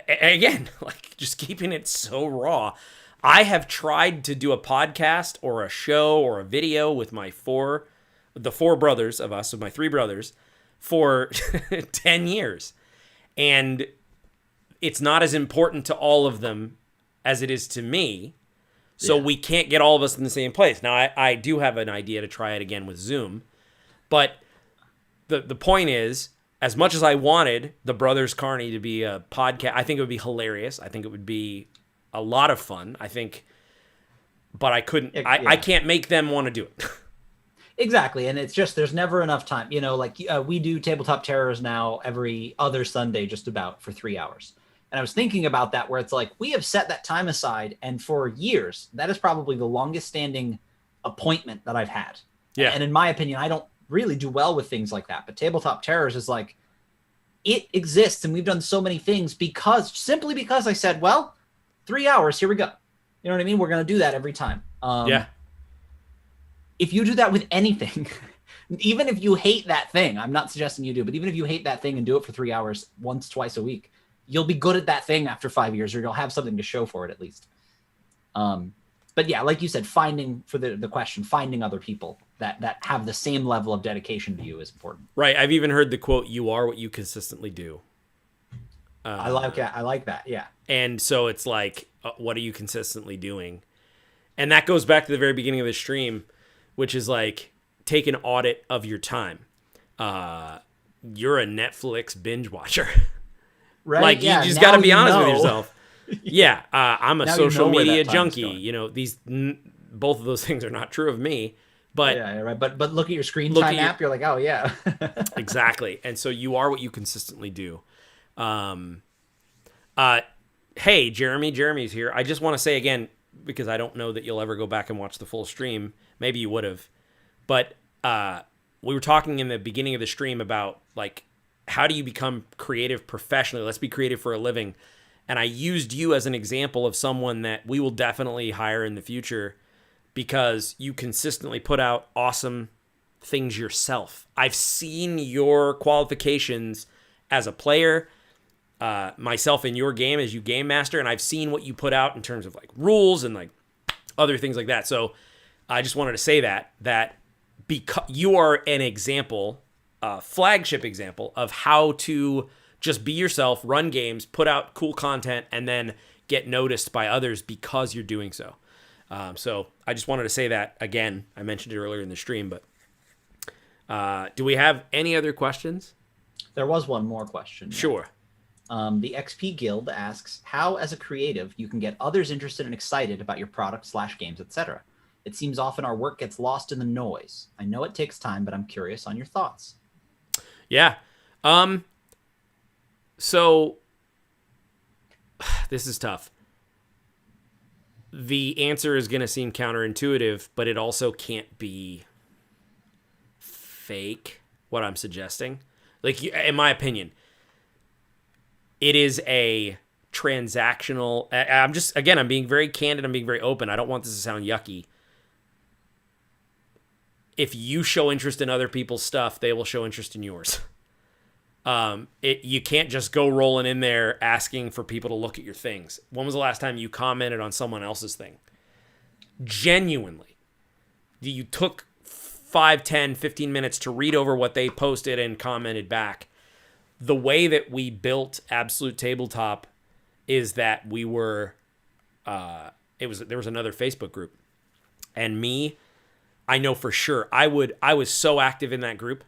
again, like just keeping it so raw. I have tried to do a podcast or a show or a video with the four brothers of us, of my three brothers, for 10 years. And it's not as important to all of them as it is to me. So we can't get all of us in the same place. Now, I do have an idea to try it again with Zoom. But the point is, as much as I wanted the Brothers Carney to be a podcast, I think it would be hilarious. I think it would be a lot of fun. But I couldn't. I can't make them want to do it. Exactly, and it's just there's never enough time. We do Tabletop Terrors now every other Sunday, just about for 3 hours. And I was thinking about that, where it's like we have set that time aside, and for years that is probably the longest standing appointment that I've had. Yeah, and in my opinion, I don't really do well with things like that. But Tabletop Terrors is like it exists, and we've done so many things simply because I said, well, 3 hours, here we go. You know what I mean? We're going to do that every time. If you do that with anything, even if you hate that thing, I'm not suggesting you do, but even if you hate that thing and do it for 3 hours once, twice a week, you'll be good at that thing after 5 years, or you'll have something to show for it at least. But yeah, like you said, finding other people that have the same level of dedication to you is important. Right. I've even heard the quote, "You are what you consistently do." I like that. Yeah. And so it's like, what are you consistently doing? And that goes back to the very beginning of the stream, which is like, take an audit of your time. You're a Netflix binge watcher. Right. Like, you just got to be honest with yourself. Yeah. I'm a social media junkie. Both of those things are not true of me. But yeah, right. But look at your screen time app. You're like, oh yeah. Exactly. And so you are what you consistently do. Hey, Jeremy's here. I just want to say again, because I don't know that you'll ever go back and watch the full stream. Maybe you would have, but we were talking in the beginning of the stream about like, how do you become creative professionally? Let's be creative for a living. And I used you as an example of someone that we will definitely hire in the future, because you consistently put out awesome things yourself. I've seen your qualifications as a player, myself in your game as you game master, and I've seen what you put out in terms of like rules and like other things like that. So I just wanted to say that because you are an example, flagship example of how to just be yourself, run games, put out cool content, and then get noticed by others because you're doing so. So I just wanted to say that again. I mentioned it earlier in the stream, but do we have any other questions? There was one more question. Sure. The XP Guild asks how, as a creative, you can get others interested and excited about your product / games, etc. It seems often our work gets lost in the noise. I know it takes time, but I'm curious on your thoughts. Yeah. So this is tough. The answer is going to seem counterintuitive, but it also can't be fake, what I'm suggesting. Like, in my opinion, it is a transactional. I'm being very candid. I'm being very open. I don't want this to sound yucky. If you show interest in other people's stuff, they will show interest in yours. You can't just go rolling in there asking for people to look at your things. When was the last time you commented on someone else's thing? Genuinely. You took 5, 10, 15 minutes to read over what they posted and commented back. The way that we built Absolute Tabletop is that we were, there was another Facebook group, and I know for sure I was so active in that group.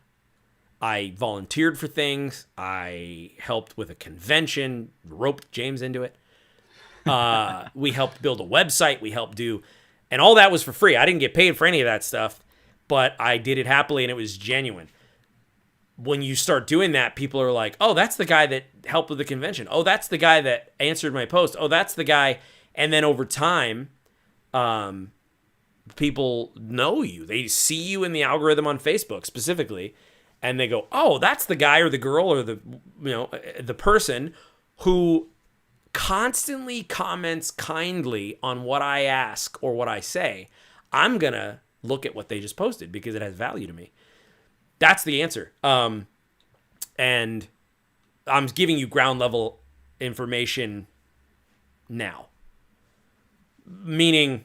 I volunteered for things. I helped with a convention, roped James into it. We helped build a website. We helped and all that was for free. I didn't get paid for any of that stuff, but I did it happily and it was genuine. when you start doing that, people are like, oh, that's the guy that helped with the convention. Oh, that's the guy that answered my post. Oh, that's the guy. And then over time, people know you. They see you in the algorithm on Facebook specifically, and they go, oh, that's the guy or the girl or the person who constantly comments kindly on what I ask or what I say. I'm going to look at what they just posted because it has value to me. That's the answer. And I'm giving you ground level information now. Meaning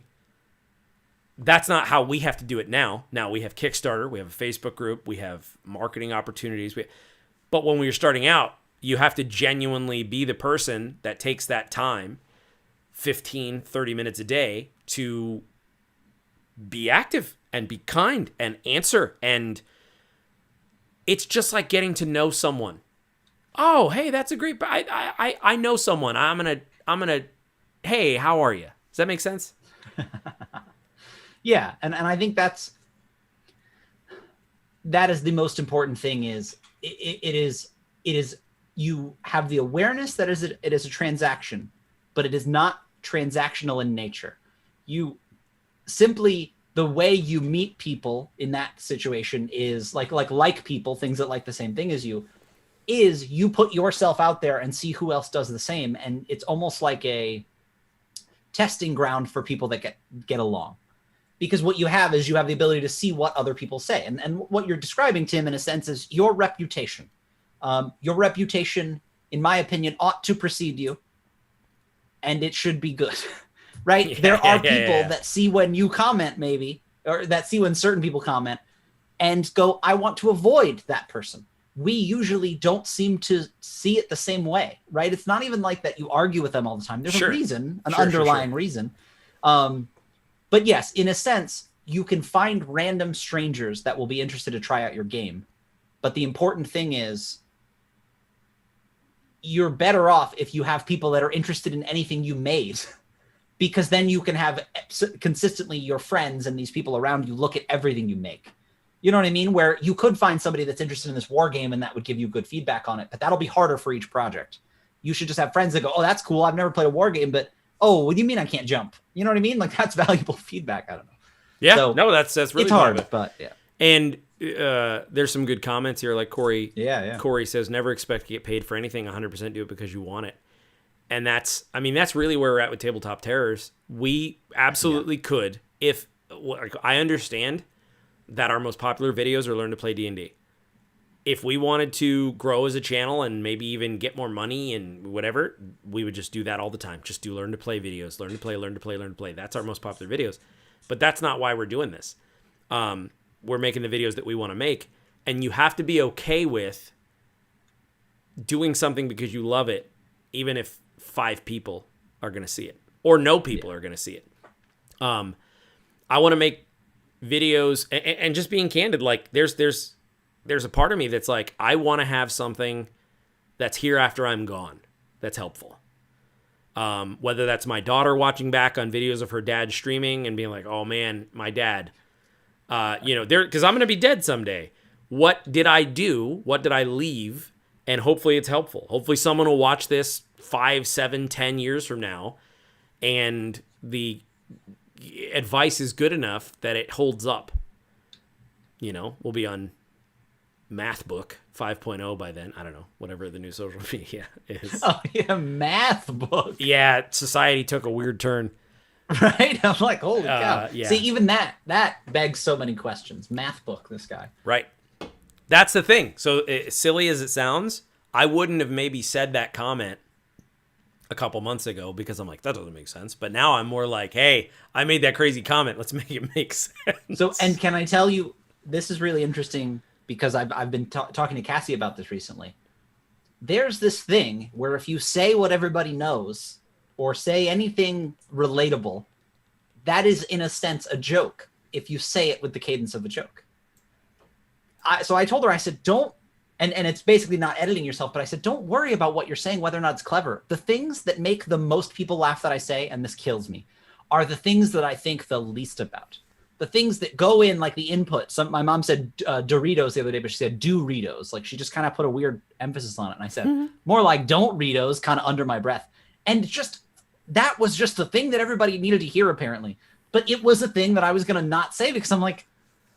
that's not how we have to do it now. Now we have Kickstarter, we have a Facebook group, we have marketing opportunities. But when we were starting out, you have to genuinely be the person that takes that time, 15, 30 minutes a day, to be active and be kind and answer. And it's just like getting to know someone. Oh, hey, that's a great. I know someone. I'm gonna. Hey, how are you? Does that make sense? Yeah, and I think that is the most important thing. Is it is you have the awareness that it is a transaction, but it is not transactional in nature. You simply, the way you meet people in that situation is like people, things that like the same thing as you, is you put yourself out there and see who else does the same. And it's almost like a testing ground for people that get along. Because what you have is you have the ability to see what other people say. And what you're describing, Tim, in a sense, is your reputation. Your reputation, in my opinion, ought to precede you. And it should be good. Right? Yeah, there are people that see when you comment, maybe, or that see when certain people comment and go, I want to avoid that person. We usually don't seem to see it the same way, right? It's not even like that you argue with them all the time. There's a reason, an underlying reason. But yes, in a sense, you can find random strangers that will be interested to try out your game. But the important thing is, you're better off if you have people that are interested in anything you made. Because then you can have consistently your friends and these people around you look at everything you make. You know what I mean? Where you could find somebody that's interested in this war game and that would give you good feedback on it, but that'll be harder for each project. You should just have friends that go, oh, that's cool. I've never played a war game, but oh, what do you mean I can't jump? You know what I mean? Like, that's valuable feedback. I don't know. Yeah, so, no, that's really it's hard, but yeah. And there's some good comments here. Like Corey, yeah. Corey says, never expect to get paid for anything. 100% do it because you want it. And that's really where we're at with Tabletop Terrors. We absolutely could, if I understand that our most popular videos are learn to play D&D. If we wanted to grow as a channel and maybe even get more money and whatever, we would just do that all the time. Just do learn to play videos, learn to play, learn to play, learn to play. That's our most popular videos. But that's not why we're doing this. We're making the videos that we want to make. And you have to be okay with doing something because you love it, even if 5 people are going to see it or no people are going to see it. I want to make videos and just being candid. Like there's a part of me that's like, I want to have something that's here after I'm gone. That's helpful. Whether that's my daughter watching back on videos of her dad streaming and being like, oh man, my dad, cause I'm going to be dead someday. What did I do? What did I leave? And hopefully it's helpful. Hopefully someone will watch this 5, 7, 10 years from now, and the advice is good enough that it holds up. We'll be on Math Book 5.0 by then. I don't know, whatever the new social media is. Oh yeah, Math Book. Yeah, society took a weird turn. Right? I'm like, holy cow. Yeah. See, even that begs so many questions. Math Book, this guy. Right. That's the thing. So silly as it sounds, I wouldn't have maybe said that comment a couple months ago because I'm like, that doesn't make sense. But now I'm more like, hey, I made that crazy comment. Let's make it make sense. So, and can I tell you, this is really interesting because I've been talking to Cassie about this recently. There's this thing where if you say what everybody knows or say anything relatable, that is in a sense a joke if you say it with the cadence of a joke. So I told her, I said, don't, and it's basically not editing yourself, but I said, don't worry about what you're saying, whether or not it's clever. The things that make the most people laugh that I say, and this kills me, are the things that I think the least about. the things that go in, like the input. My mom said Doritos the other day, but she said do-ritos. Like she just kind of put a weird emphasis on it. And I said, more like don't Ritos, kind of under my breath. And just, that was just the thing that everybody needed to hear apparently. But it was a thing that I was going to not say because I'm like,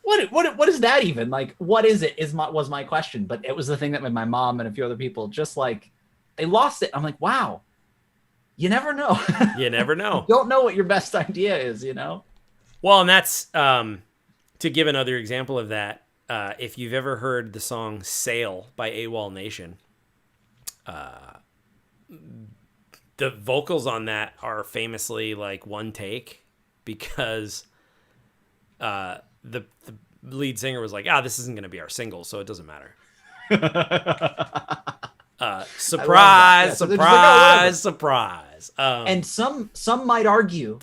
what is that even? Like, what is it was my question. But it was the thing that made my mom and a few other people just like, they lost it. I'm like, wow, you never know. You never know. You don't know what your best idea is, you know? Well, and that's, to give another example of that, if you've ever heard the song Sail by AWOL Nation, the vocals on that are famously like one take because the lead singer was like, this isn't going to be our single, so it doesn't matter. Surprise, surprise. And some might argue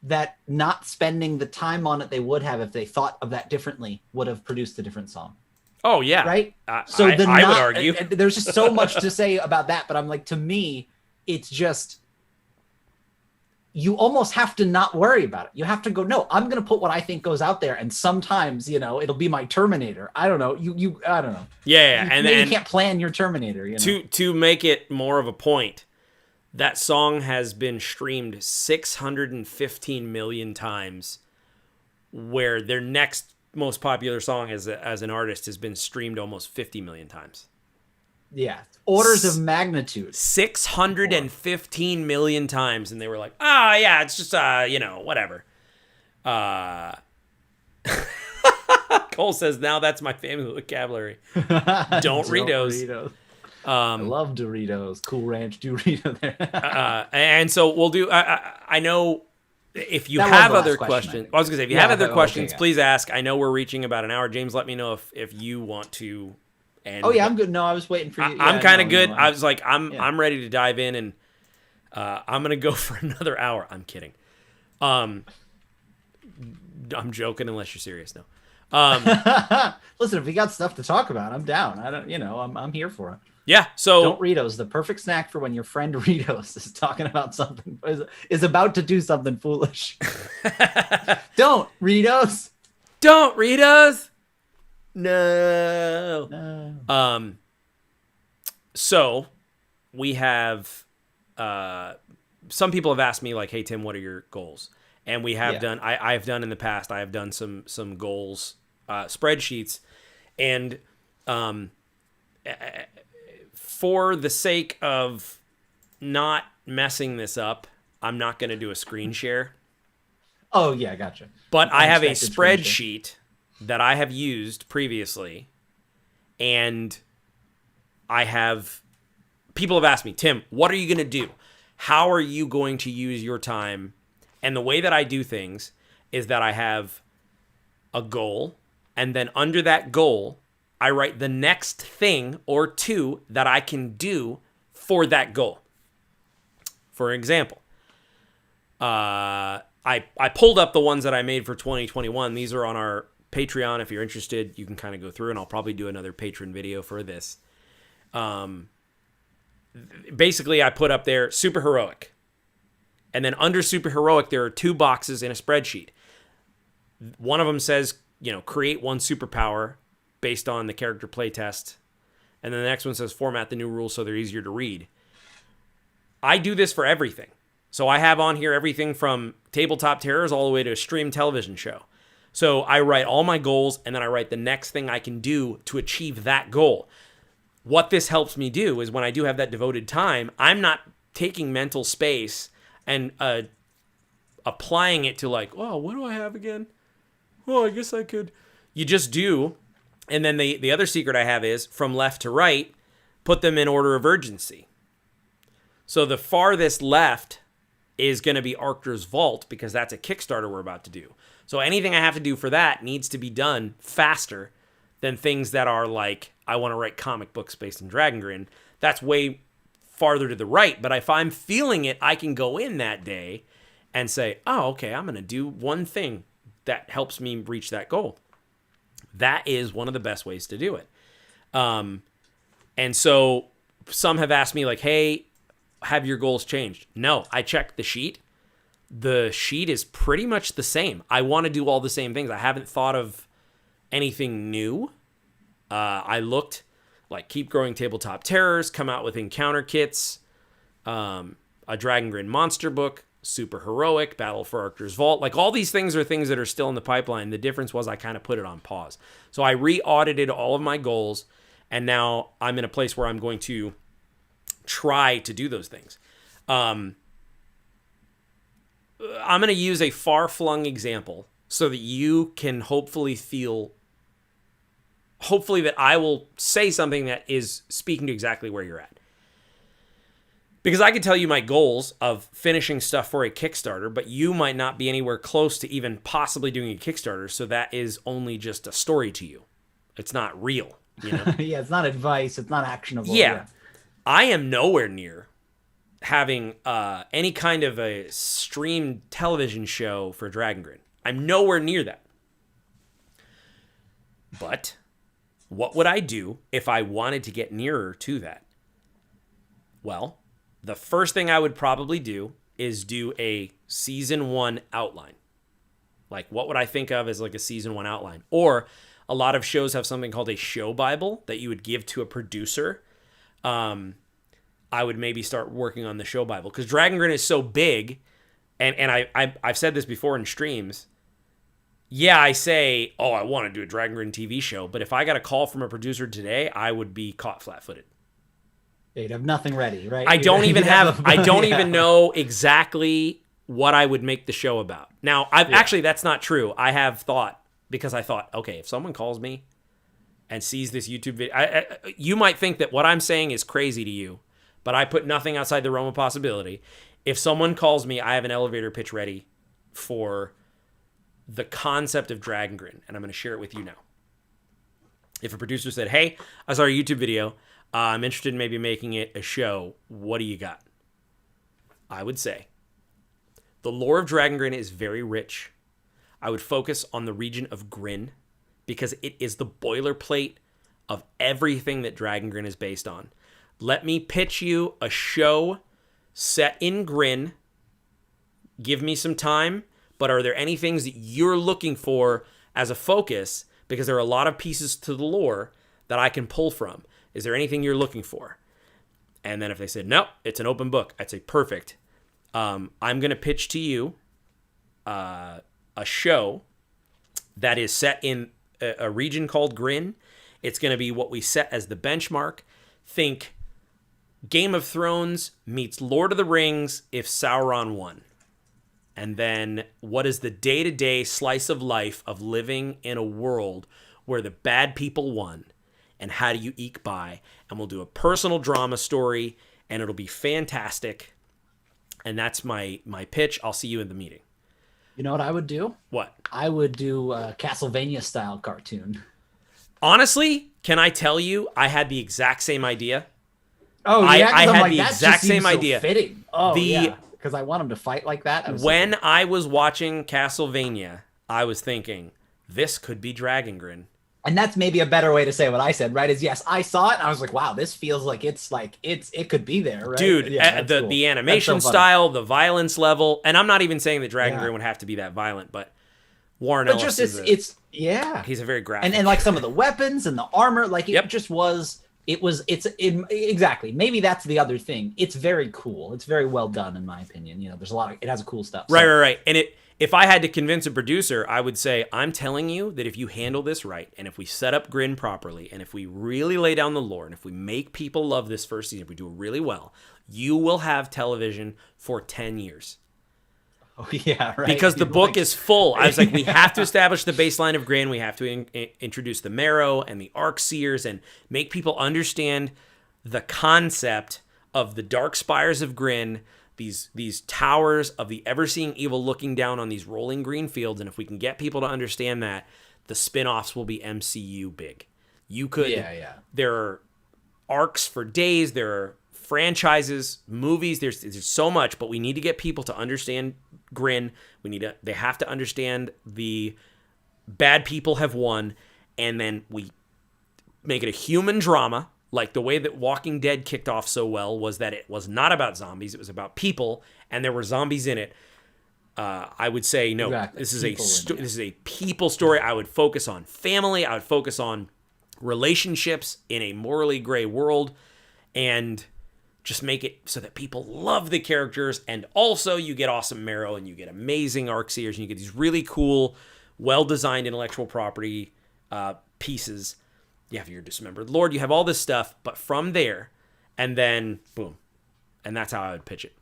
that not spending the time on it they would have if they thought of that differently would have produced a different song. Oh, yeah. Right? I would argue. There's just so much to say about that, but I'm like, to me, it's just, you almost have to not worry about it. You have to go, no, I'm going to put what I think goes out there. And sometimes, you know, it'll be my Terminator. I don't know. I don't know. Yeah. And you can't plan your Terminator, you know? To make it more of a point, that song has been streamed 615 million times, where their next most popular song as an artist has been streamed almost 50 million times. Yeah. Orders of magnitude. 615 million times. And they were like, yeah, it's just, whatever. Cole says, now that's my family vocabulary. Don't Ritos. I love Doritos. Cool Ranch Dorito there. And so we'll do, I know if you have other questions, I was going to say, if you have other questions, please ask. I know we're reaching about an hour. James, let me know if you want to. And I'm good. No, I was waiting for you. I'm kind of good. I was like, I'm ready to dive in, and I'm going to go for another hour. I'm kidding. I'm joking unless you're serious. No. Listen, if we got stuff to talk about, I'm down. I'm here for it. Yeah. So don't Ritos, the perfect snack for when your friend Ritos is talking about something, is about to do something foolish. Don't Ritos. Don't Ritos. No. So we have, some people have asked me like, hey Tim, what are your goals? And we have done, I've done in the past, I have done some goals, spreadsheets, and, for the sake of not messing this up, I'm not going to do a screen share. Oh yeah. Gotcha. But I have a spreadsheet that I have used previously, and people have asked me, Tim, what are you going to do? How are you going to use your time? And the way that I do things is that I have a goal, and then under that goal, I write the next thing or two that I can do for that goal. For example, I pulled up the ones that I made for 2021. These are on our Patreon. If you're interested, you can kind of go through, and I'll probably do another patron video for this. Basically, I put up there super heroic. And then under super heroic, there are two boxes in a spreadsheet. One of them says, create one superpower based on the character playtest. And then the next one says format the new rules so they're easier to read. I do this for everything. So I have on here everything from tabletop terrors all the way to a stream television show. So I write all my goals, and then I write the next thing I can do to achieve that goal. What this helps me do is when I do have that devoted time, I'm not taking mental space and applying it to like, oh, what do I have again? Oh, I guess I could. You just do. And then the other secret I have is from left to right, put them in order of urgency. So the farthest left is going to be Arctur's Vault, because that's a Kickstarter we're about to do. So anything I have to do for that needs to be done faster than things that are like, I want to write comic books based in Dragon Grin. That's way farther to the right. But if I'm feeling it, I can go in that day and say, oh, okay, I'm going to do one thing that helps me reach that goal. That is one of the best ways to do it. And so some have asked me like, hey, have your goals changed? No, I checked the sheet. the sheet is pretty much the same. I want to do all the same things. I haven't thought of anything new. I looked like Keep Growing Tabletop Terrors, come out with encounter kits, a Dragon Grin monster book, Super Heroic, Battle for Arctur's Vault. Like all these things are things that are still in the pipeline. The difference was I kind of put it on pause. So I re-audited all of my goals, and now I'm in a place where I'm going to try to do those things. I'm going to use a far-flung example so that you can hopefully that I will say something that is speaking to exactly where you're at. Because I could tell you my goals of finishing stuff for a Kickstarter, but you might not be anywhere close to even possibly doing a Kickstarter, so that is only just a story to you. It's not real, you know? Yeah, it's not advice. It's not actionable. Yeah. I am nowhere near having any kind of a streamed television show for Dragon Grin. I'm nowhere near that. But what would I do if I wanted to get nearer to that? Well, the first thing I would probably do is do a season 1 outline. Like, what would I think of as like a season 1 outline? Or a lot of shows have something called a show Bible that you would give to a producer. I would maybe start working on the show Bible because Dragon Grin is so big, and I've said this before in streams. Yeah, I say, oh, I want to do a Dragon Grin TV show, but if I got a call from a producer today, I would be caught flat-footed. You'd have nothing ready, right? I don't even know exactly what I would make the show about. Now, actually, that's not true. I have thought, because I thought, okay, if someone calls me and sees this YouTube video, you might think that what I'm saying is crazy to you, but I put nothing outside the realm of possibility. If someone calls me, I have an elevator pitch ready for the concept of Dragon Grin, and I'm going to share it with you now. If a producer said, hey, I saw your YouTube video, I'm interested in maybe making it a show, what do you got? I would say, the lore of Dragon Grin is very rich. I would focus on the region of Grin, because it is the boilerplate of everything that Dragon Grin is based on. Let me pitch you a show set in Grin. Give me some time, but are there any things that you're looking for as a focus? Because there are a lot of pieces to the lore that I can pull from. Is there anything you're looking for? And then if they said, no, it's an open book, I'd say, perfect. I'm going to pitch to you a show that is set in a region called Grin. It's going to be what we set as the benchmark. Think Game of Thrones meets Lord of the Rings if Sauron won. And then what is the day-to-day slice of life of living in a world where the bad people won? And how do you eke by? And we'll do a personal drama story, and it'll be fantastic. And that's my pitch. I'll see you in the meeting. You know what I would do? What? I would do a Castlevania-style cartoon. Honestly, can I tell you, I had the exact same idea. Oh, yeah? I had like, the exact same idea. Fitting. Oh, yeah. Because I want him to fight like that. When I was watching Castlevania, I was thinking, this could be Dragon Grin. And that's maybe a better way to say what I said, right? Is yes, I saw it and I was like, wow, this feels like it could be there, right? Dude, yeah, cool. The animation style, the violence level, and I'm not even saying that Dragon Grin would have to be that violent, but Warren Ellis it's he's a very graphic. And like some of the weapons and the armor, like it just was exactly. Maybe that's the other thing. It's very cool. It's very well done in my opinion. You know, there's a lot of it has cool stuff. Right. And if I had to convince a producer, I would say, I'm telling you that if you handle this right, and if we set up Grin properly, and if we really lay down the lore, and if we make people love this first season, if we do it really well, you will have television for 10 years. Oh, yeah, right. Because the book is full. I was like, we have to establish the baseline of Grin. We have to introduce the Marrow and the Arc-Seers and make people understand the concept of the dark spires of Grin, these towers of the ever-seeing evil looking down on these rolling green fields. And if we can get people to understand that, the spin-offs will be MCU big. You could... There are arcs for days. There are franchises, movies. There's so much, but we need to get people to understand Grin. They have to understand the bad people have won, and then we make it a human drama. Like the way that Walking Dead kicked off so well was that it was not about zombies. It was about people, and there were zombies in it. I would say no. Exactly. This is People this is a people story. I would focus on family. I would focus on relationships in a morally gray world, and just make it so that people love the characters, and also you get awesome marrow, and you get amazing arc seers, and you get these really cool, well-designed intellectual property pieces. You have your dismembered lord. You have all this stuff, but from there, and then boom, and that's how I would pitch it.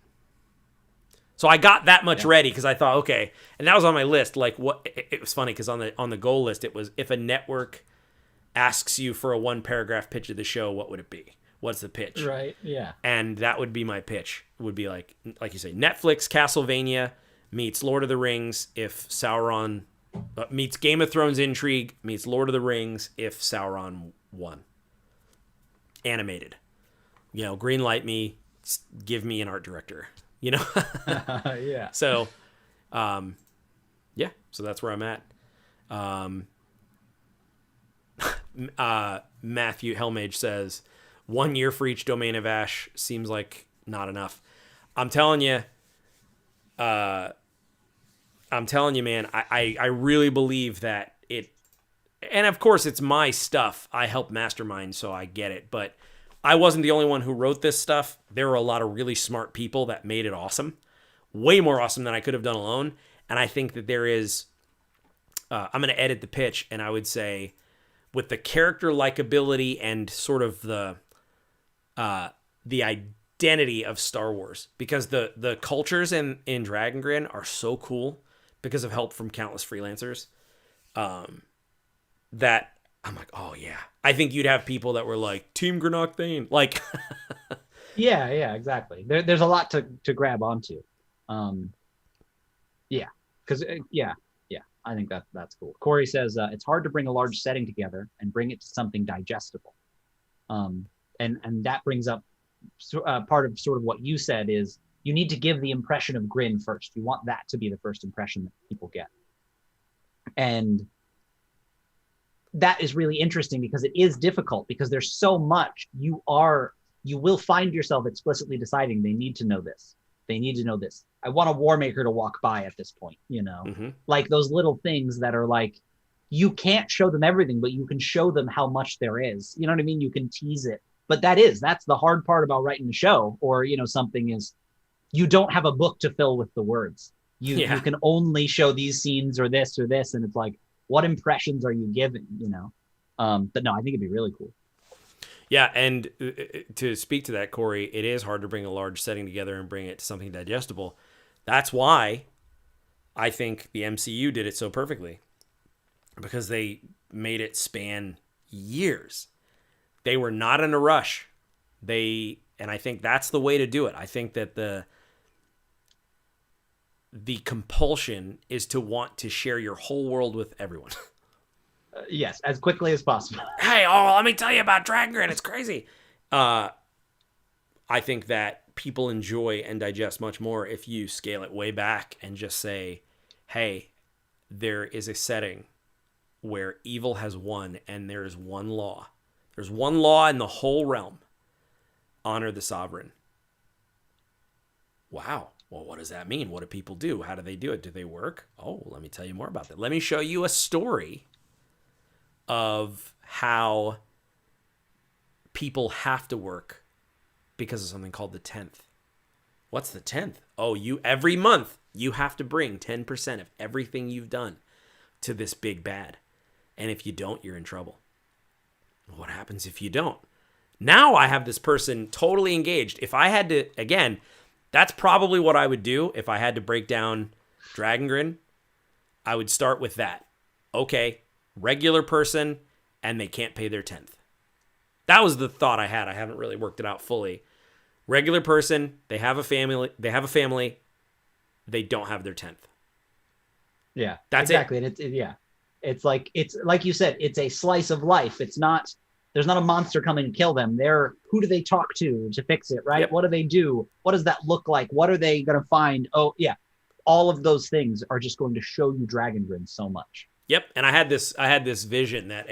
So I got that much ready because I thought, okay, and that was on my list. Like, what? It was funny because on the goal list, it was if a network asks you for a 1-paragraph pitch of the show, what would it be? What's the pitch? Right. Yeah. And that would be my pitch. It would be like you say, Netflix Castlevania meets Lord of the Rings if Sauron meets Game of Thrones intrigue meets Lord of the Rings if Sauron won. Animated. Green light me, give me an art director. Yeah. So, yeah. So that's where I'm at. Matthew Helmage says 1 year for each domain of Ash seems like not enough. I'm telling you, man, I really believe that it, and of course it's my stuff. I help mastermind, so I get it, but I wasn't the only one who wrote this stuff. There were a lot of really smart people that made it awesome. Way more awesome than I could have done alone. And I think that there is, I'm going to edit the pitch, and I would say with the character likability and sort of the identity of Star Wars, because the cultures in Dragon Grin are so cool because of help from countless freelancers, that I'm like, oh yeah. I think you'd have people that were like Team Granok Thane, like. Yeah, exactly. There's a lot to grab onto. Yeah, because I think that's cool. Corey says it's hard to bring a large setting together and bring it to something digestible. And that brings up part of sort of what you said is you need to give the impression of Grin first. You want that to be the first impression that people get. And that is really interesting because it is difficult because there's so much you will find yourself explicitly deciding they need to know this. They need to know this. I want a war maker to walk by at this point, like those little things that are like, you can't show them everything, but you can show them how much there is. You know what I mean? You can tease it, but that's the hard part about writing a show or, something is you don't have a book to fill with the words. You can only show these scenes or this. And it's like, what impressions are you giving, But no, I think it'd be really cool. Yeah, and to speak to that, Corey, it is hard to bring a large setting together and bring it to something digestible. That's why I think the MCU did it so perfectly, because they made it span years. They were not in a rush. And I think that's the way to do it. I think that the compulsion is to want to share your whole world with everyone. Yes, as quickly as possible. Hey, let me tell you about Dragon Grin. It's crazy. I think that people enjoy and digest much more if you scale it way back and just say, hey, there is a setting where evil has won and there is one law. There's one law in the whole realm. Honor the sovereign. Wow. Well, what does that mean? What do people do? How do they do it? Do they work? Oh, let me tell you more about that. Let me show you a story of how people have to work because of something called the 10th. What's the 10th? Oh, every month you have to bring 10% of everything you've done to this big bad. And if you don't, you're in trouble. What happens if you don't? Now I have this person totally engaged. If I had to, again, that's probably what I would do if I had to break down Dragon Grin. I would start with that. Okay, regular person, and they can't pay their 10th. That was the thought I had. I haven't really worked it out fully. Regular person, they have a family, they don't have their 10th. Yeah, that's exactly. It. And it's like you said, it's a slice of life. It's not, there's not a monster coming to kill them. Who do they talk to fix it, right? Yep. What do they do? What does that look like? What are they going to find? Oh, yeah. All of those things are just going to show you Dragon Grin so much. Yep, and I had this vision that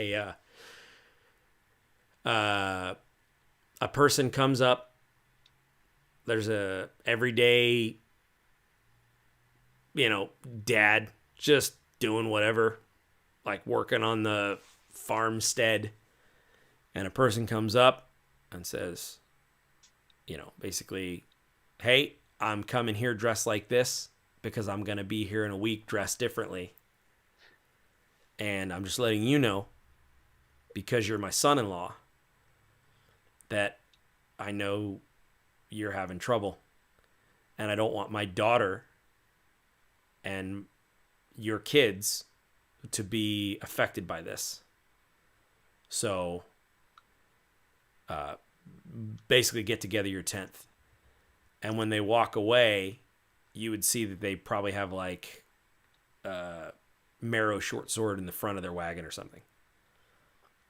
a person comes up. There's a everyday dad just doing whatever, like working on the farmstead, and a person comes up and says, basically, hey, I'm coming here dressed like this because I'm going to be here in a week dressed differently. And I'm just letting you know, because you're my son-in-law, that I know you're having trouble. And I don't want my daughter and your kids to be affected by this. So, basically get together your 10th. And when they walk away, you would see that they probably have like Marrow short sword in the front of their wagon or something.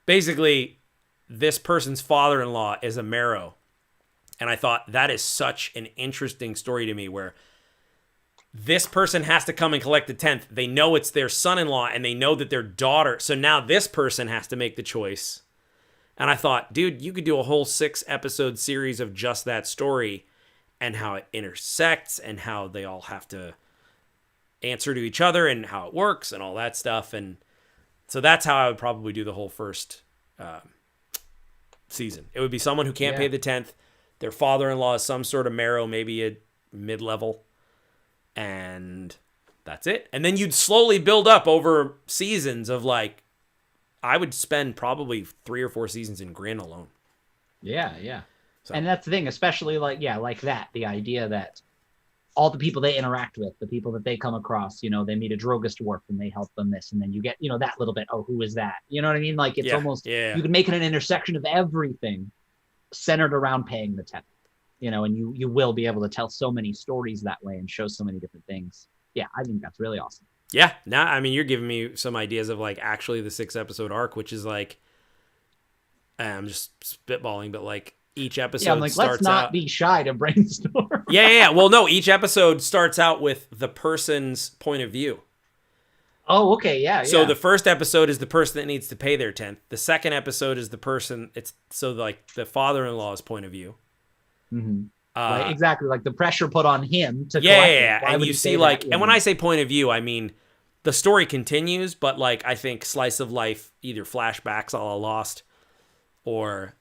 Basically, this person's father-in-law is a Marrow. And I thought that is such an interesting story to me, where this person has to come and collect the 10th. They know it's their son-in-law, and they know that their daughter. So now this person has to make the choice. And I thought, dude, you could do a whole 6-episode series of just that story and how it intersects and how they all have to answer to each other and how it works and all that stuff. And so that's how I would probably do the whole first season. It would be someone who can't pay the 10th. Their father-in-law is some sort of Marrow, maybe a mid-level. And that's it. And then you'd slowly build up over seasons of like, I would spend probably 3 or 4 seasons in Grin alone. Yeah, yeah. So. And that's the thing, especially like that, the idea that all the people they interact with, the people that they come across, they meet a Drogus dwarf and they help them this, and then you get, that little bit, oh, who is that? You know what I mean? Like it's almost, you can make it an intersection of everything centered around paying the 10th, and you will be able to tell so many stories that way and show so many different things. Yeah, I think that's really awesome. Yeah, now, I mean, you're giving me some ideas of like actually the 6-episode arc, which is like, I'm just spitballing, but like each episode I'm like, let's not be shy to brainstorm. Yeah. Well, no, each episode starts out with the person's point of view. Oh, okay, yeah. So the first episode is the person that needs to pay their 10th. The second episode is the person, like the father-in-law's point of view. Mm-hmm. Right, exactly, like the pressure put on him to collect it. And you see like, and when I say point of view, I mean the story continues, but like I think slice of life, either flashbacks a la Lost, or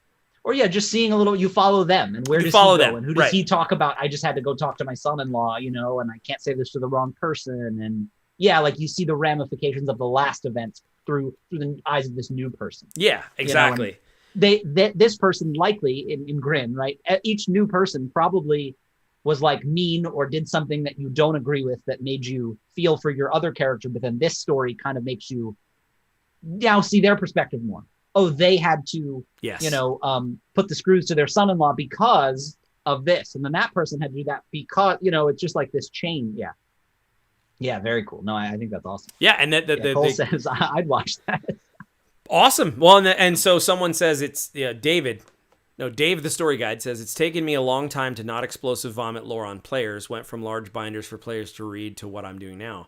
just seeing a little, you follow them, and where does he go, and who does he talk about? I just had to go talk to my son-in-law, and I can't say this to the wrong person, and like you see the ramifications of the last events through the eyes of this new person. Yeah, exactly. This person likely in Grin, right? Each new person probably was like mean or did something that you don't agree with that made you feel for your other character, but then this story kind of makes you now see their perspective more. Oh, they had to, put the screws to their son-in-law because of this, and then that person had to do that because, it's just like this chain. Yeah. Yeah, very cool. No, I think that's awesome. Yeah, and Cole says I'd watch that. Awesome. Well, and so someone says it's Dave, the story guide, says it's taken me a long time to not explosive vomit lore on players. Went from large binders for players to read to what I'm doing now.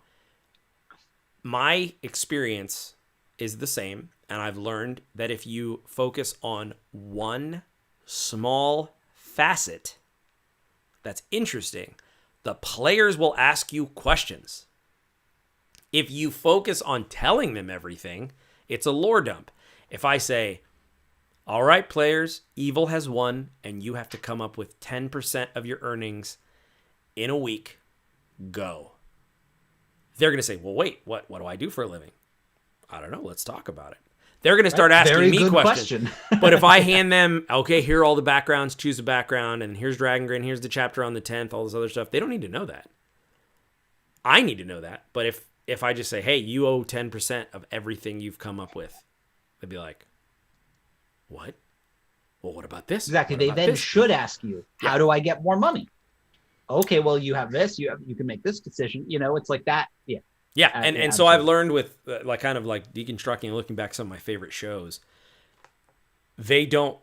My experience is the same, and I've learned that if you focus on one small facet that's interesting, the players will ask you questions. If you focus on telling them everything, it's a lore dump. If I say, all right, players, evil has won, and you have to come up with 10% of your earnings in a week, go. They're going to say, well, wait, what do I do for a living? I don't know. Let's talk about it. They're going to start asking me questions. But if I hand them, okay, here are all the backgrounds, choose a background, and here's Dragon Grin, here's the chapter on the 10th, all this other stuff, they don't need to know that. I need to know that. But if I just say, hey, you owe 10% of everything you've come up with, they'd be like, what? Well, what about this? Exactly. They then should ask you, how do I get more money? Okay, well, you have this. You can make this decision. It's like that. Yeah. Yeah, and so I've learned with kind of deconstructing and looking back some of my favorite shows, they don't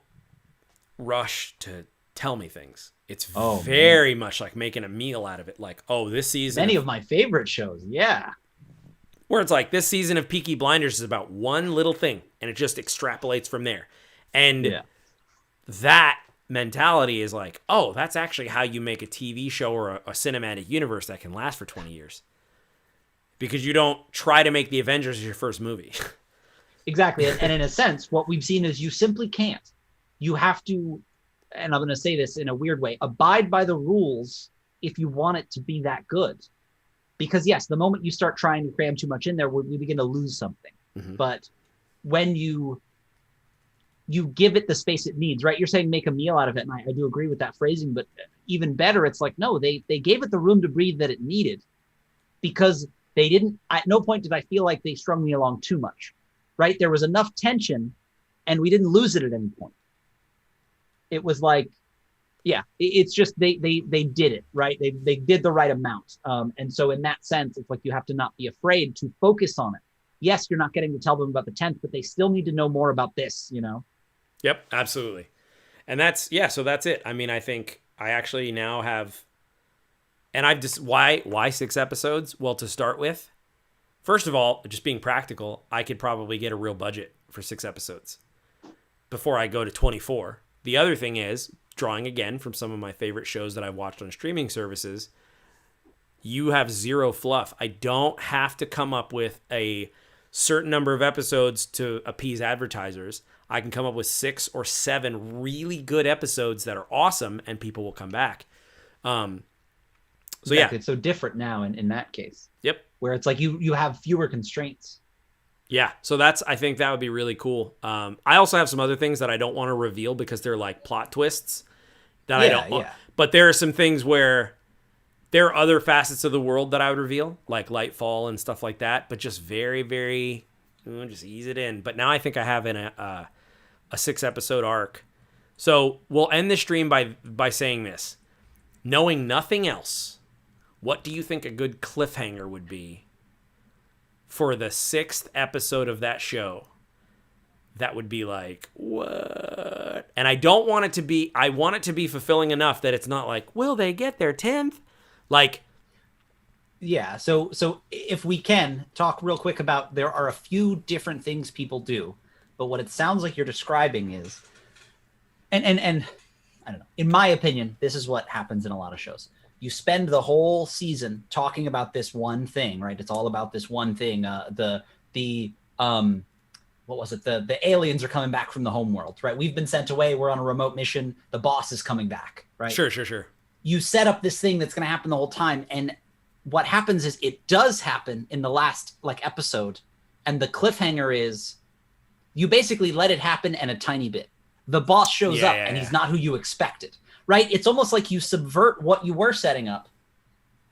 rush to tell me things. It's very much like making a meal out of it. Like, this season. Many of my favorite shows, yeah. Where it's like, this season of Peaky Blinders is about one little thing, and it just extrapolates from there. And that mentality is like, that's actually how you make a TV show or a cinematic universe that can last for 20 years. because you don't try to make the Avengers your first movie. Exactly. And in a sense, what we've seen is you simply can't. You have to, and I'm going to say this in a weird way, abide by the rules if you want it to be that good. Because yes, the moment you start trying to cram too much in there, we begin to lose something. Mm-hmm. But when you give it the space it needs, right? You're saying make a meal out of it. And I do agree with that phrasing, but even better, it's like, no, they gave it the room to breathe that it needed, because they didn't, at no point did I feel like they strung me along too much, right? There was enough tension and we didn't lose it at any point. It was like, yeah, it's just, they did it, right? They did the right amount. And so in that sense, it's like, you have to not be afraid to focus on it. Yes, you're not getting to tell them about the 10th, but they still need to know more about this, you know? Yep, absolutely. And that's, yeah, so that's it. I mean, I think I actually now have, and I've just, why 6 episodes? Well, to start with, first of all, just being practical, I could probably get a real budget for 6 episodes before I go to 24. The other thing is, drawing again from some of my favorite shows that I've watched on streaming services, you have zero fluff. I don't have to come up with a certain number of episodes to appease advertisers. I can come up with 6 or 7 really good episodes that are awesome, and people will come back. So exactly. Yeah, it's so different now in that case. Yep. Where it's like you have fewer constraints. Yeah, so I think that would be really cool. I also have some other things that I don't want to reveal because they're like plot twists that I don't. Yeah. But there are some things where there are other facets of the world that I would reveal, like Lightfall and stuff like that. But just very, very, just ease it in. But now I think I have a 6-episode arc. So we'll end the stream by saying this: knowing nothing else, what do you think a good cliffhanger would be for the 6th episode of that show? That would be like, what? And I don't want it to be, I want it to be fulfilling enough that it's not like, will they get their 10th? Like, yeah. So if we can talk real quick about, there are a few different things people do, but what it sounds like you're describing is, and I don't know, in my opinion, this is what happens in a lot of shows. You spend the whole season talking about this one thing, right? It's all about this one thing. What was it? The aliens are coming back from the homeworld, right? We've been sent away. We're on a remote mission. The boss is coming back, right? Sure. You set up this thing that's going to happen the whole time. And what happens is it does happen in the last episode. And the cliffhanger is you basically let it happen and a tiny bit. The boss shows up and he's not who you expected, right? It's almost like you subvert what you were setting up.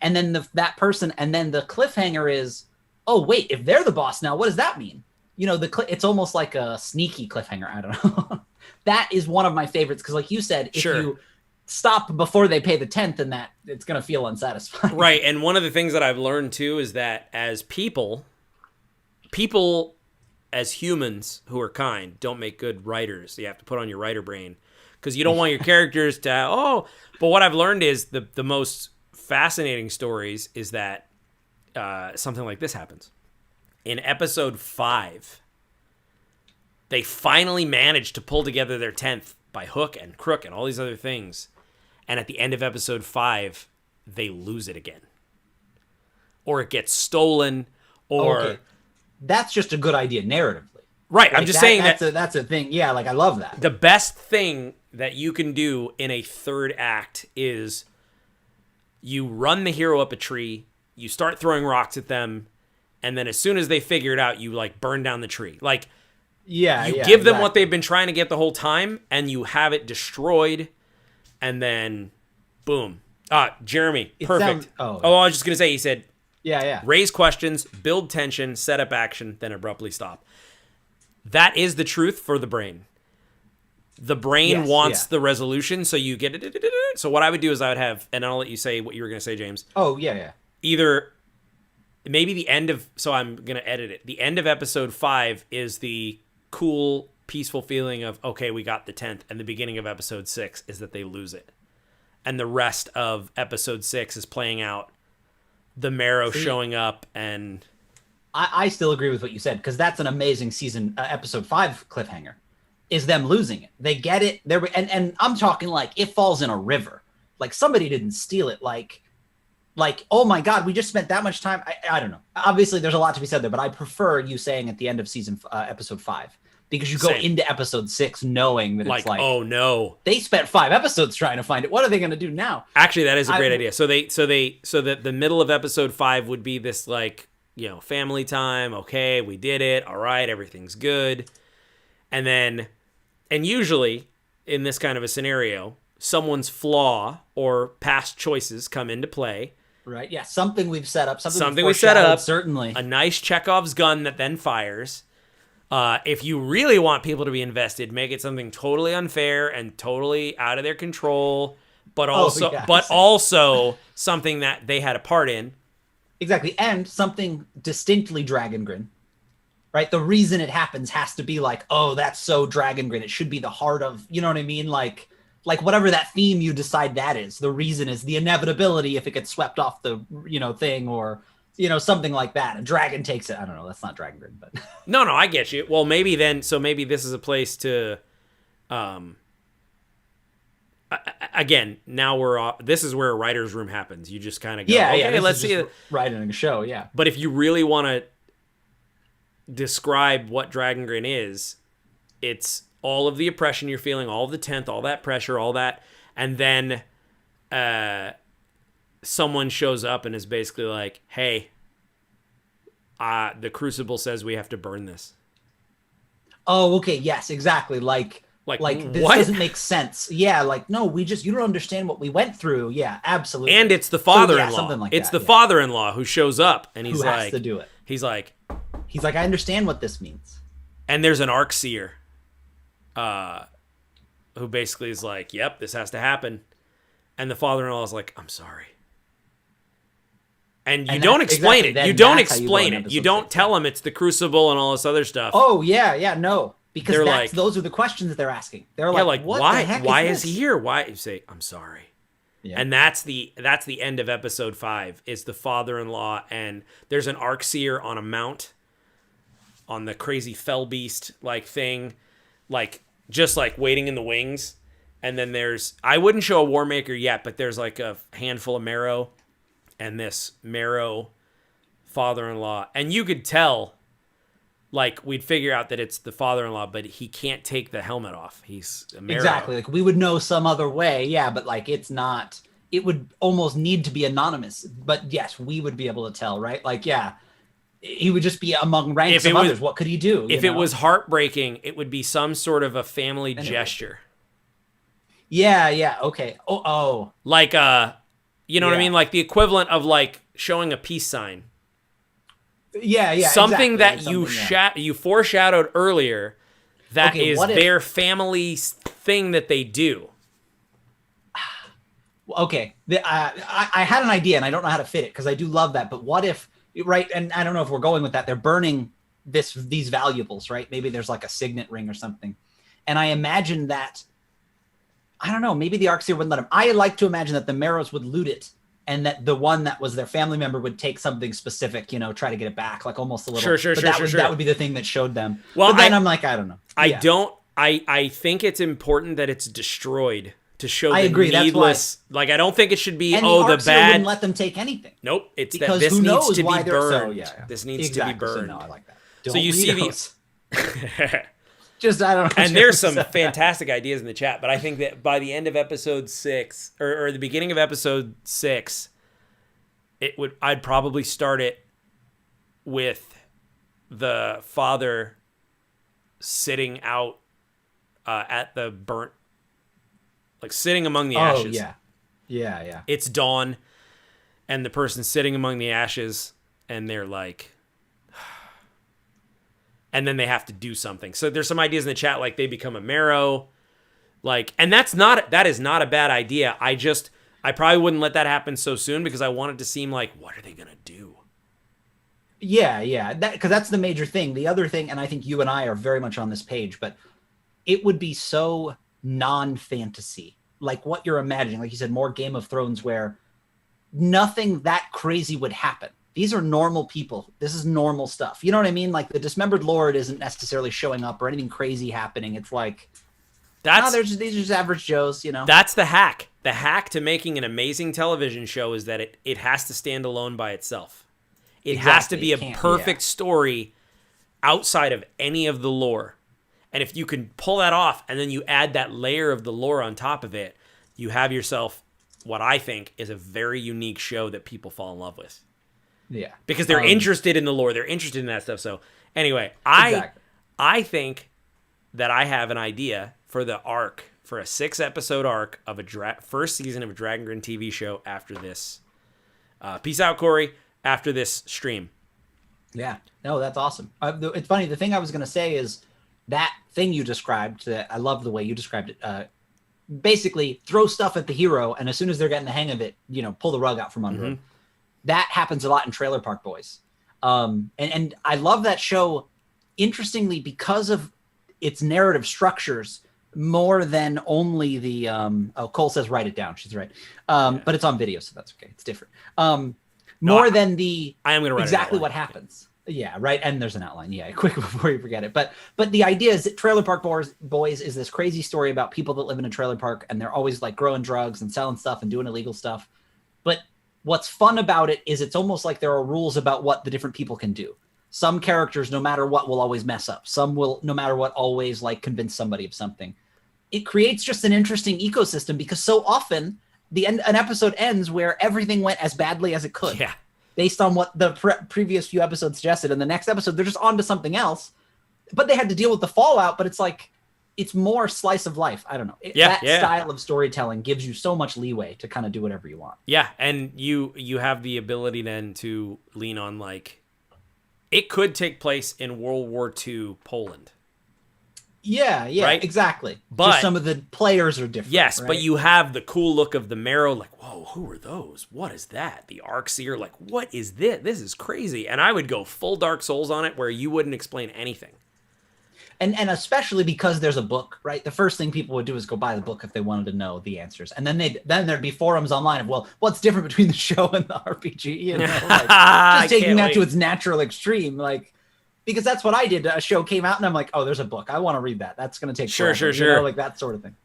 And then that person, and then the cliffhanger is, oh, wait, if they're the boss now, what does that mean? You know, it's almost like a sneaky cliffhanger. I don't know. That is one of my favorites because, like you said, if you stop before they pay the 10th, and that it's going to feel unsatisfying. Right. And one of the things that I've learned too is that as people as humans who are kind don't make good writers. You have to put on your writer brain because you don't want your characters to, but what I've learned is the most fascinating stories is that something like this happens. In episode 5, they finally managed to pull together their 10th by hook and crook and all these other things. And at the end of episode 5, they lose it again. Or it gets stolen, or... Okay. That's just a good idea narratively. Right, I'm just saying that's a thing. Yeah, I love that. The best thing that you can do in a 3rd act is you run the hero up a tree, you start throwing rocks at them, and then as soon as they figure it out, you burn down the tree. You give them what they've been trying to get the whole time, and you have it destroyed, and then boom. Jeremy, perfect. I was just gonna say, he said, raise questions, build tension, set up action, then abruptly stop. That is the truth for the brain. The brain wants the resolution, so you get it. So what I would do is I would have, and I'll let you say what you were gonna say, James. Oh yeah. Either. Maybe the end of, so I'm going to edit it. The end of episode 5 is the cool, peaceful feeling of, okay, we got the 10th. And the beginning of episode 6 is that they lose it. And the rest of episode 6 is playing out the marrow showing up. And I still agree with what you said, because that's an amazing season, episode 5 cliffhanger, is them losing it. They get it. And I'm talking it falls in a river. Somebody didn't steal it. like, oh my God, we just spent that much time. I don't know. Obviously, there's a lot to be said there, but I prefer you saying at the end of episode 5, because you go Same. into episode 6 knowing that Like, it's like, oh no, they spent 5 episodes trying to find it. What are they going to do now? actually, that is a great idea. So that the middle of episode 5 would be this, like, you know, family time. Okay, we did it. All right, everything's good. And usually in this kind of a scenario, someone's flaw or past choices come into play. Right. Yeah. Something we've set up. Something we set up. Certainly. A nice Chekhov's gun that then fires. If you really want people to be invested, make it something totally unfair and totally out of their control, but also something that they had a part in. Exactly. And something distinctly Dragon Grin. Right? The reason it happens has to be like, oh, that's so Dragon Grin. It should be the heart of, you know what I mean? Like whatever that theme you decide that is, the reason is the inevitability if it gets swept off the, you know, thing, or, you know, something like that. A dragon takes it. I don't know. That's not Dragon Grin, but no, I get you. Well, maybe this is a place to, again, now this is where a writer's room happens. You just kind of go, okay, let's see it. Writing a show. Yeah. But if you really want to describe what Dragon Grin is, it's all of the oppression you're feeling, all of the tenth, all that pressure, all that, and then someone shows up and is basically like, hey, the Crucible says we have to burn this. Oh, okay. Yes, exactly. Like this what? Doesn't make sense. Yeah, like, no, you don't understand what we went through. Yeah, absolutely. And it's the father-in-law. Something like it's that, the father-in-law who shows up, and who has to do it. He's like, I understand what this means. And there's an Arcseer, who basically is like, yep, this has to happen. And the father-in-law is like, I'm sorry. And you don't explain it. You don't explain it. You don't tell him it's the Crucible and all this other stuff. Oh, yeah, no. Because those are the questions that they're asking. They're like, what why? The heck why is he here? Why? You say, I'm sorry. Yeah. And that's the end of episode 5, is the father-in-law, and there's an Arcseer on a mount on the crazy fell beast like thing, like just like waiting in the wings. And then I wouldn't show a Warmaker yet, but there's like a handful of Marrow and this Marrow father-in-law. And you could tell, like, we'd figure out that it's the father-in-law, but he can't take the helmet off. He's a Marrow. Exactly. Like, we would know some other way. Yeah, but like, it's not, it would almost need to be anonymous. But yes, we would be able to tell, right? Like, yeah, he would just be among ranks of others. What could he do? If it was heartbreaking, it would be some sort of a family gesture. Yeah. Okay. Oh. Like, you know what I mean? Like the equivalent of like showing a peace sign. Yeah. Something exactly. that you foreshadowed earlier. That is their family thing that they do. Okay. I had an idea and I don't know how to fit it because I do love that. But what if, right? And I don't know if we're going with that. They're burning these valuables, right? Maybe there's like a signet ring or something. And I imagine that, I don't know, maybe the Arcseer wouldn't let him. I like to imagine that the Marrows would loot it and that the one that was their family member would take something specific, you know, try to get it back, like almost a little. Sure. That would be the thing that showed them. Well, but then I'm like, I don't know. I think it's important that it's destroyed to show I agree. needless. Like, I don't think it should be, and the bad. Wouldn't let them take anything. Nope. It's because that this needs to be burned. This needs to be burned. So, no, I like that. So you see these. Just, I don't know. And there's some fantastic ideas in the chat, but I think that by the end of episode 6 or the beginning of episode 6, I'd probably start it with the father sitting out at the burnt, like sitting among the ashes. Yeah. It's dawn, and the person's sitting among the ashes, and they're like, and then they have to do something. So there's some ideas in the chat, like they become a Marrow, like, and that is not a bad idea. I probably wouldn't let that happen so soon because I want it to seem like, what are they gonna do? Yeah. Because that's the major thing. The other thing, and I think you and I are very much on this page, but it would be so non-fantasy, like what you're imagining. Like you said, more Game of Thrones, where nothing that crazy would happen. These are normal people. This is normal stuff. You know what I mean? Like the Dismembered Lord isn't necessarily showing up or anything crazy happening. It's like these are just average Joes, you know. That's the hack. The hack to making an amazing television show is that it has to stand alone by itself. It has to be a perfect story outside of any of the lore. And if you can pull that off and then you add that layer of the lore on top of it, you have yourself what I think is a very unique show that people fall in love with. Yeah. Because they're interested in the lore. They're interested in that stuff. So anyway, I think that I have an idea for the arc, for a 6-episode arc of a first season of a Dragon Grin TV show after this. Peace out, Corey, after this stream. Yeah. No, that's awesome. It's funny. The thing I was going to say is that thing you described, I love the way you described it. Basically, throw stuff at the hero, and as soon as they're getting the hang of it, pull the rug out from under them. That happens a lot in Trailer Park Boys. And I love that show, interestingly, because of its narrative structures more than only the Cole says write it down. She's right. But it's on video, so that's okay. It's different. More than the I am going to write exactly what happens. Yeah, right. And there's an outline. Yeah, quick before you forget it. But the idea is that Trailer Park Boys is this crazy story about people that live in a trailer park, and they're always like growing drugs and selling stuff and doing illegal stuff. But what's fun about it is it's almost like there are rules about what the different people can do. Some characters, no matter what, will always mess up. Some will, no matter what, always like convince somebody of something. It creates just an interesting ecosystem because so often an episode ends where everything went as badly as it could. Yeah. Based on what the previous few episodes suggested. And the next episode, they're just on to something else. But they had to deal with the fallout, but it's like, it's more slice of life. I don't know. That style of storytelling gives you so much leeway to kind of do whatever you want. Yeah, and you have the ability then to lean on, like, it could take place in World War II Poland. Yeah, right? Exactly. But just some of the players are different. Yes, right? But you have the cool look of the Marrow, like, whoa, who are those? What is that? The Arcseer, like, what is this? This is crazy. And I would go full Dark Souls on it where you wouldn't explain anything. And especially because there's a book, right? The first thing people would do is go buy the book if they wanted to know the answers. And then there'd be forums online of, well, what's different between the show and the RPG? Like, just taking that to its natural extreme, like, because that's what I did. A show came out and I'm like, oh, there's a book. I want to read that. That's going to take forever, sure. Like that sort of thing.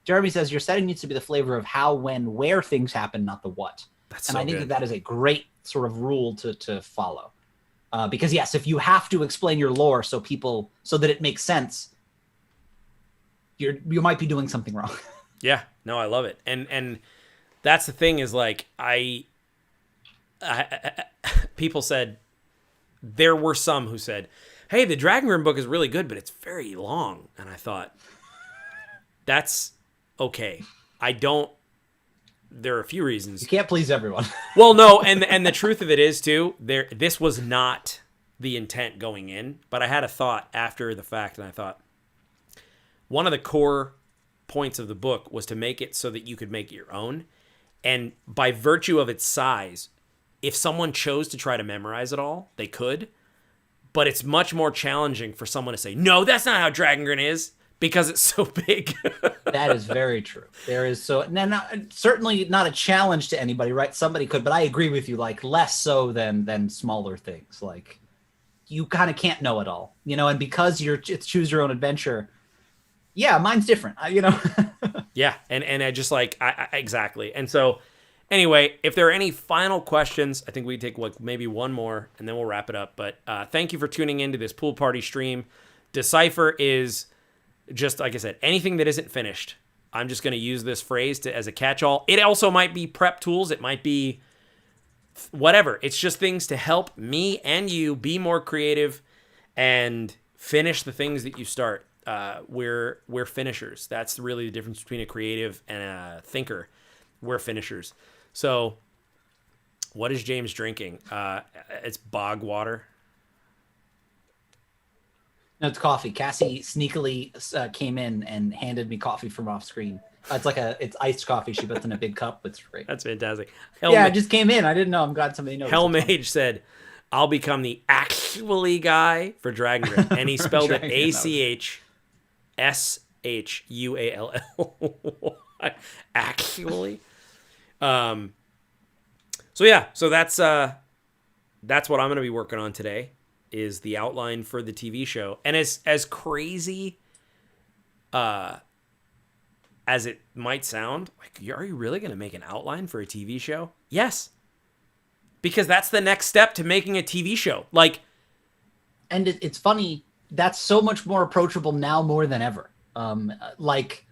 Jeremy says your setting needs to be the flavor of how, when, where things happen, not the what. That's and so I think good. that is a great sort of rule to follow. Because yes, if you have to explain your lore so that it makes sense, you might be doing something wrong. Yeah, no, I love it. And that's the thing is, like, I people said, there were some who said, hey, the Dragon Grin book is really good, but it's very long. And I thought, that's okay. There are a few reasons. You can't please everyone. Well, no, and the truth of it is, too, this was not the intent going in, but I had a thought after the fact, and I thought, one of the core points of the book was to make it so that you could make it your own. And by virtue of its size, if someone chose to try to memorize it all, they could. But it's much more challenging for someone to say, no, that's not how Dragon Grin is, because it's so big. That is very true. There is certainly not a challenge to anybody, right? Somebody could, but I agree with you, like, less so than smaller things. Like, you kind of can't know it all, and because it's choose your own adventure. Yeah, mine's different, Yeah, and I just like, I exactly. And so, anyway, if there are any final questions, I think we take maybe one more, and then we'll wrap it up. But thank you for tuning into this pool party stream. Decipher is just, like I said, anything that isn't finished. I'm just going to use this phrase as a catch-all. It also might be prep tools. It might be whatever. It's just things to help me and you be more creative and finish the things that you start. We're finishers. That's really the difference between a creative and a thinker. We're finishers. So what is James drinking? It's bog water. No, it's coffee. Cassie sneakily came in and handed me coffee from off screen. It's iced coffee. She puts in a big cup. It's great. That's fantastic. I just came in. I didn't know. I'm glad somebody knows. Hellmage said, I'll become the actually guy for Dragon Grin. And he spelled it ACHSHUALL. Actually. So that's what I'm going to be working on today, is the outline for the TV show. And as crazy as it might sound, like, are you really going to make an outline for a TV show? Yes. Because that's the next step to making a TV show. Like, and it's funny, that's so much more approachable now more than ever. Like,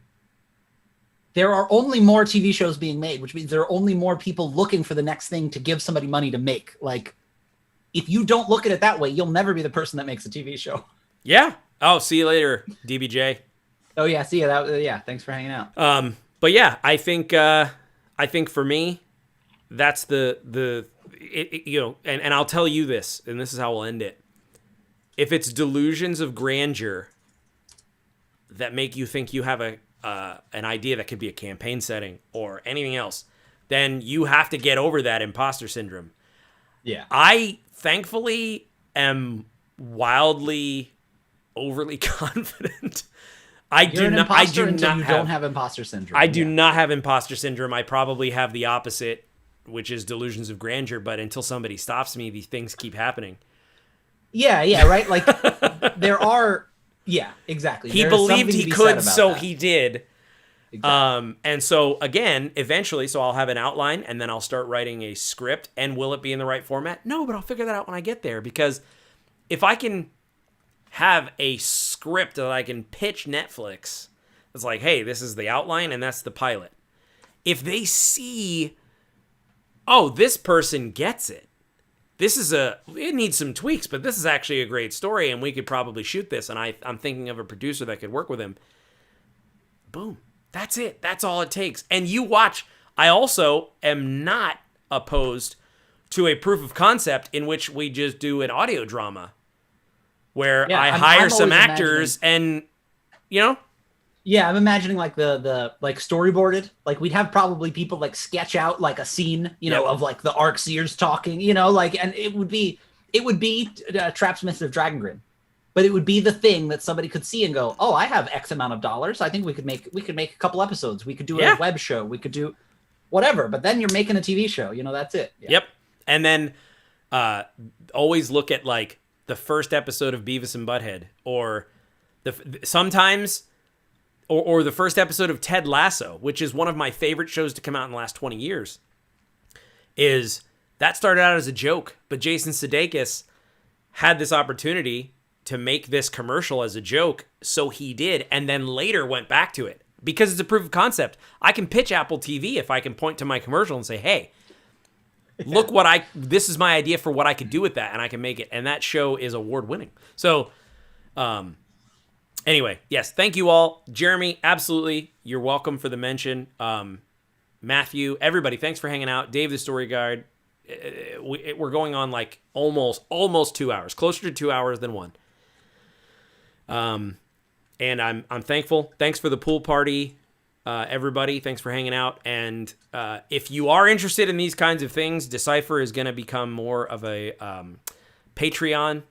there are only more TV shows being made, which means there are only more people looking for the next thing to give somebody money to make. Like, if you don't look at it that way, you'll never be the person that makes a TV show. yeah. Oh, see you later, DBJ. Oh yeah, see ya. Yeah, thanks for hanging out. But yeah, I think for me, that's you know, and I'll tell you this, and this is how we'll end it. If it's delusions of grandeur that make you think you have an idea that could be a campaign setting or anything else, then you have to get over that imposter syndrome. Yeah. I thankfully am wildly overly confident. I do not have imposter syndrome. I do not have imposter syndrome. I probably have the opposite, which is delusions of grandeur. But until somebody stops me, these things keep happening. Yeah, right. Like there are. Yeah, exactly. He believed he could, so he did. Exactly. And so again, eventually, so I'll have an outline, and then I'll start writing a script. And will it be in the right format? No, but I'll figure that out when I get there. Because if I can have a script that I can pitch Netflix, it's like, hey, this is the outline and that's the pilot. If they see, oh, this person gets it. It needs some tweaks, but this is actually a great story and we could probably shoot this. And I'm thinking of a producer that could work with him. Boom. That's it. That's all it takes. And you watch. I also am not opposed to a proof of concept in which we just do an audio drama where I hire some actors and, you know? Yeah, I'm imagining like the like storyboarded. Like we'd have probably people like sketch out like a scene, you know, of like the Arc-Seers talking, you know, like, and it would be Traps Method of Dragon Grin. But it would be the thing that somebody could see and go, oh, I have X amount of dollars. I think we could make a couple episodes. We could do a web show. We could do whatever. But then you're making a TV show. You know, that's it. Yeah. Yep. And then always look at like the first episode of Beavis and Butthead, or sometimes the first episode of Ted Lasso, which is one of my favorite shows to come out in the last 20 years. Is that started out as a joke, but Jason Sudeikis had this opportunity to make this commercial as a joke, so he did, and then later went back to it because it's a proof of concept. I can pitch Apple TV if I can point to my commercial and say, hey, look this is my idea for what I could do with that, and I can make it. And that show is award winning. So, anyway, yes, thank you all. Jeremy, absolutely. You're welcome for the mention. Matthew, everybody, thanks for hanging out. Dave, the story guide. We're going on like almost 2 hours, closer to 2 hours than one. And I'm thankful. Thanks for the pool party. Everybody, thanks for hanging out. And if you are interested in these kinds of things, Decipher is going to become more of a Patreon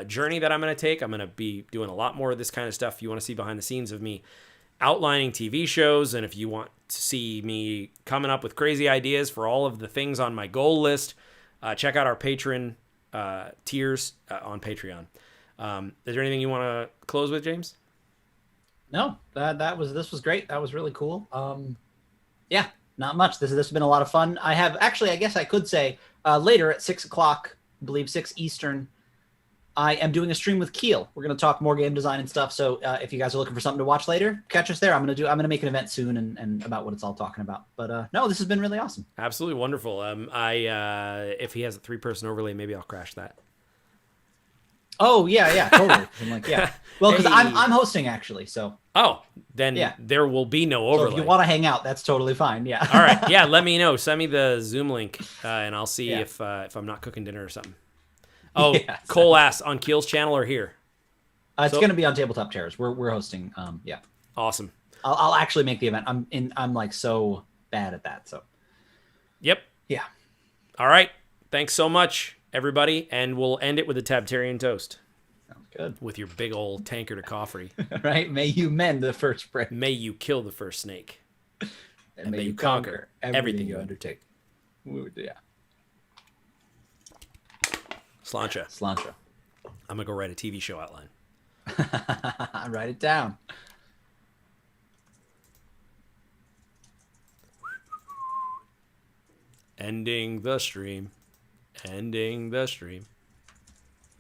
journey that I'm going to take. I'm going to be doing a lot more of this kind of stuff. If you want to see behind the scenes of me outlining TV shows, and if you want to see me coming up with crazy ideas for all of the things on my goal list, check out our patron tiers on Patreon. Is there anything you want to close with, James? No, this was great. That was really cool. Yeah, not much. This has been a lot of fun. I guess I could say later at 6:00, I believe 6 Eastern, I am doing a stream with Keel. We're going to talk more game design and stuff. So if you guys are looking for something to watch later, catch us there. I'm going to make an event soon and about what it's all talking about. But no, this has been really awesome. Absolutely wonderful. If he has a 3-person overlay, maybe I'll crash that. Oh yeah, totally. I'm like, yeah. Well, because I'm hosting actually, so. Oh, then there will be no overlay. So if you want to hang out, that's totally fine. Yeah. All right. Yeah, let me know. Send me the Zoom link, and I'll see if I'm not cooking dinner or something. Oh, yeah, Cole asks on Keel's channel or here. It's going to be on Tabletop Terrors. We're hosting. Yeah. Awesome. I'll actually make the event. I'm like so bad at that. So. Yep. Yeah. All right. Thanks so much, everybody, and we'll end it with a Tabtarian toast. Sounds good. With your big old tankard of coffee. Right? May you mend the first break. May you kill the first snake. And may you conquer everything you undertake. Yeah. Slancha. I'm going to go write a TV show outline. Write it down. Ending the stream. Ending the stream.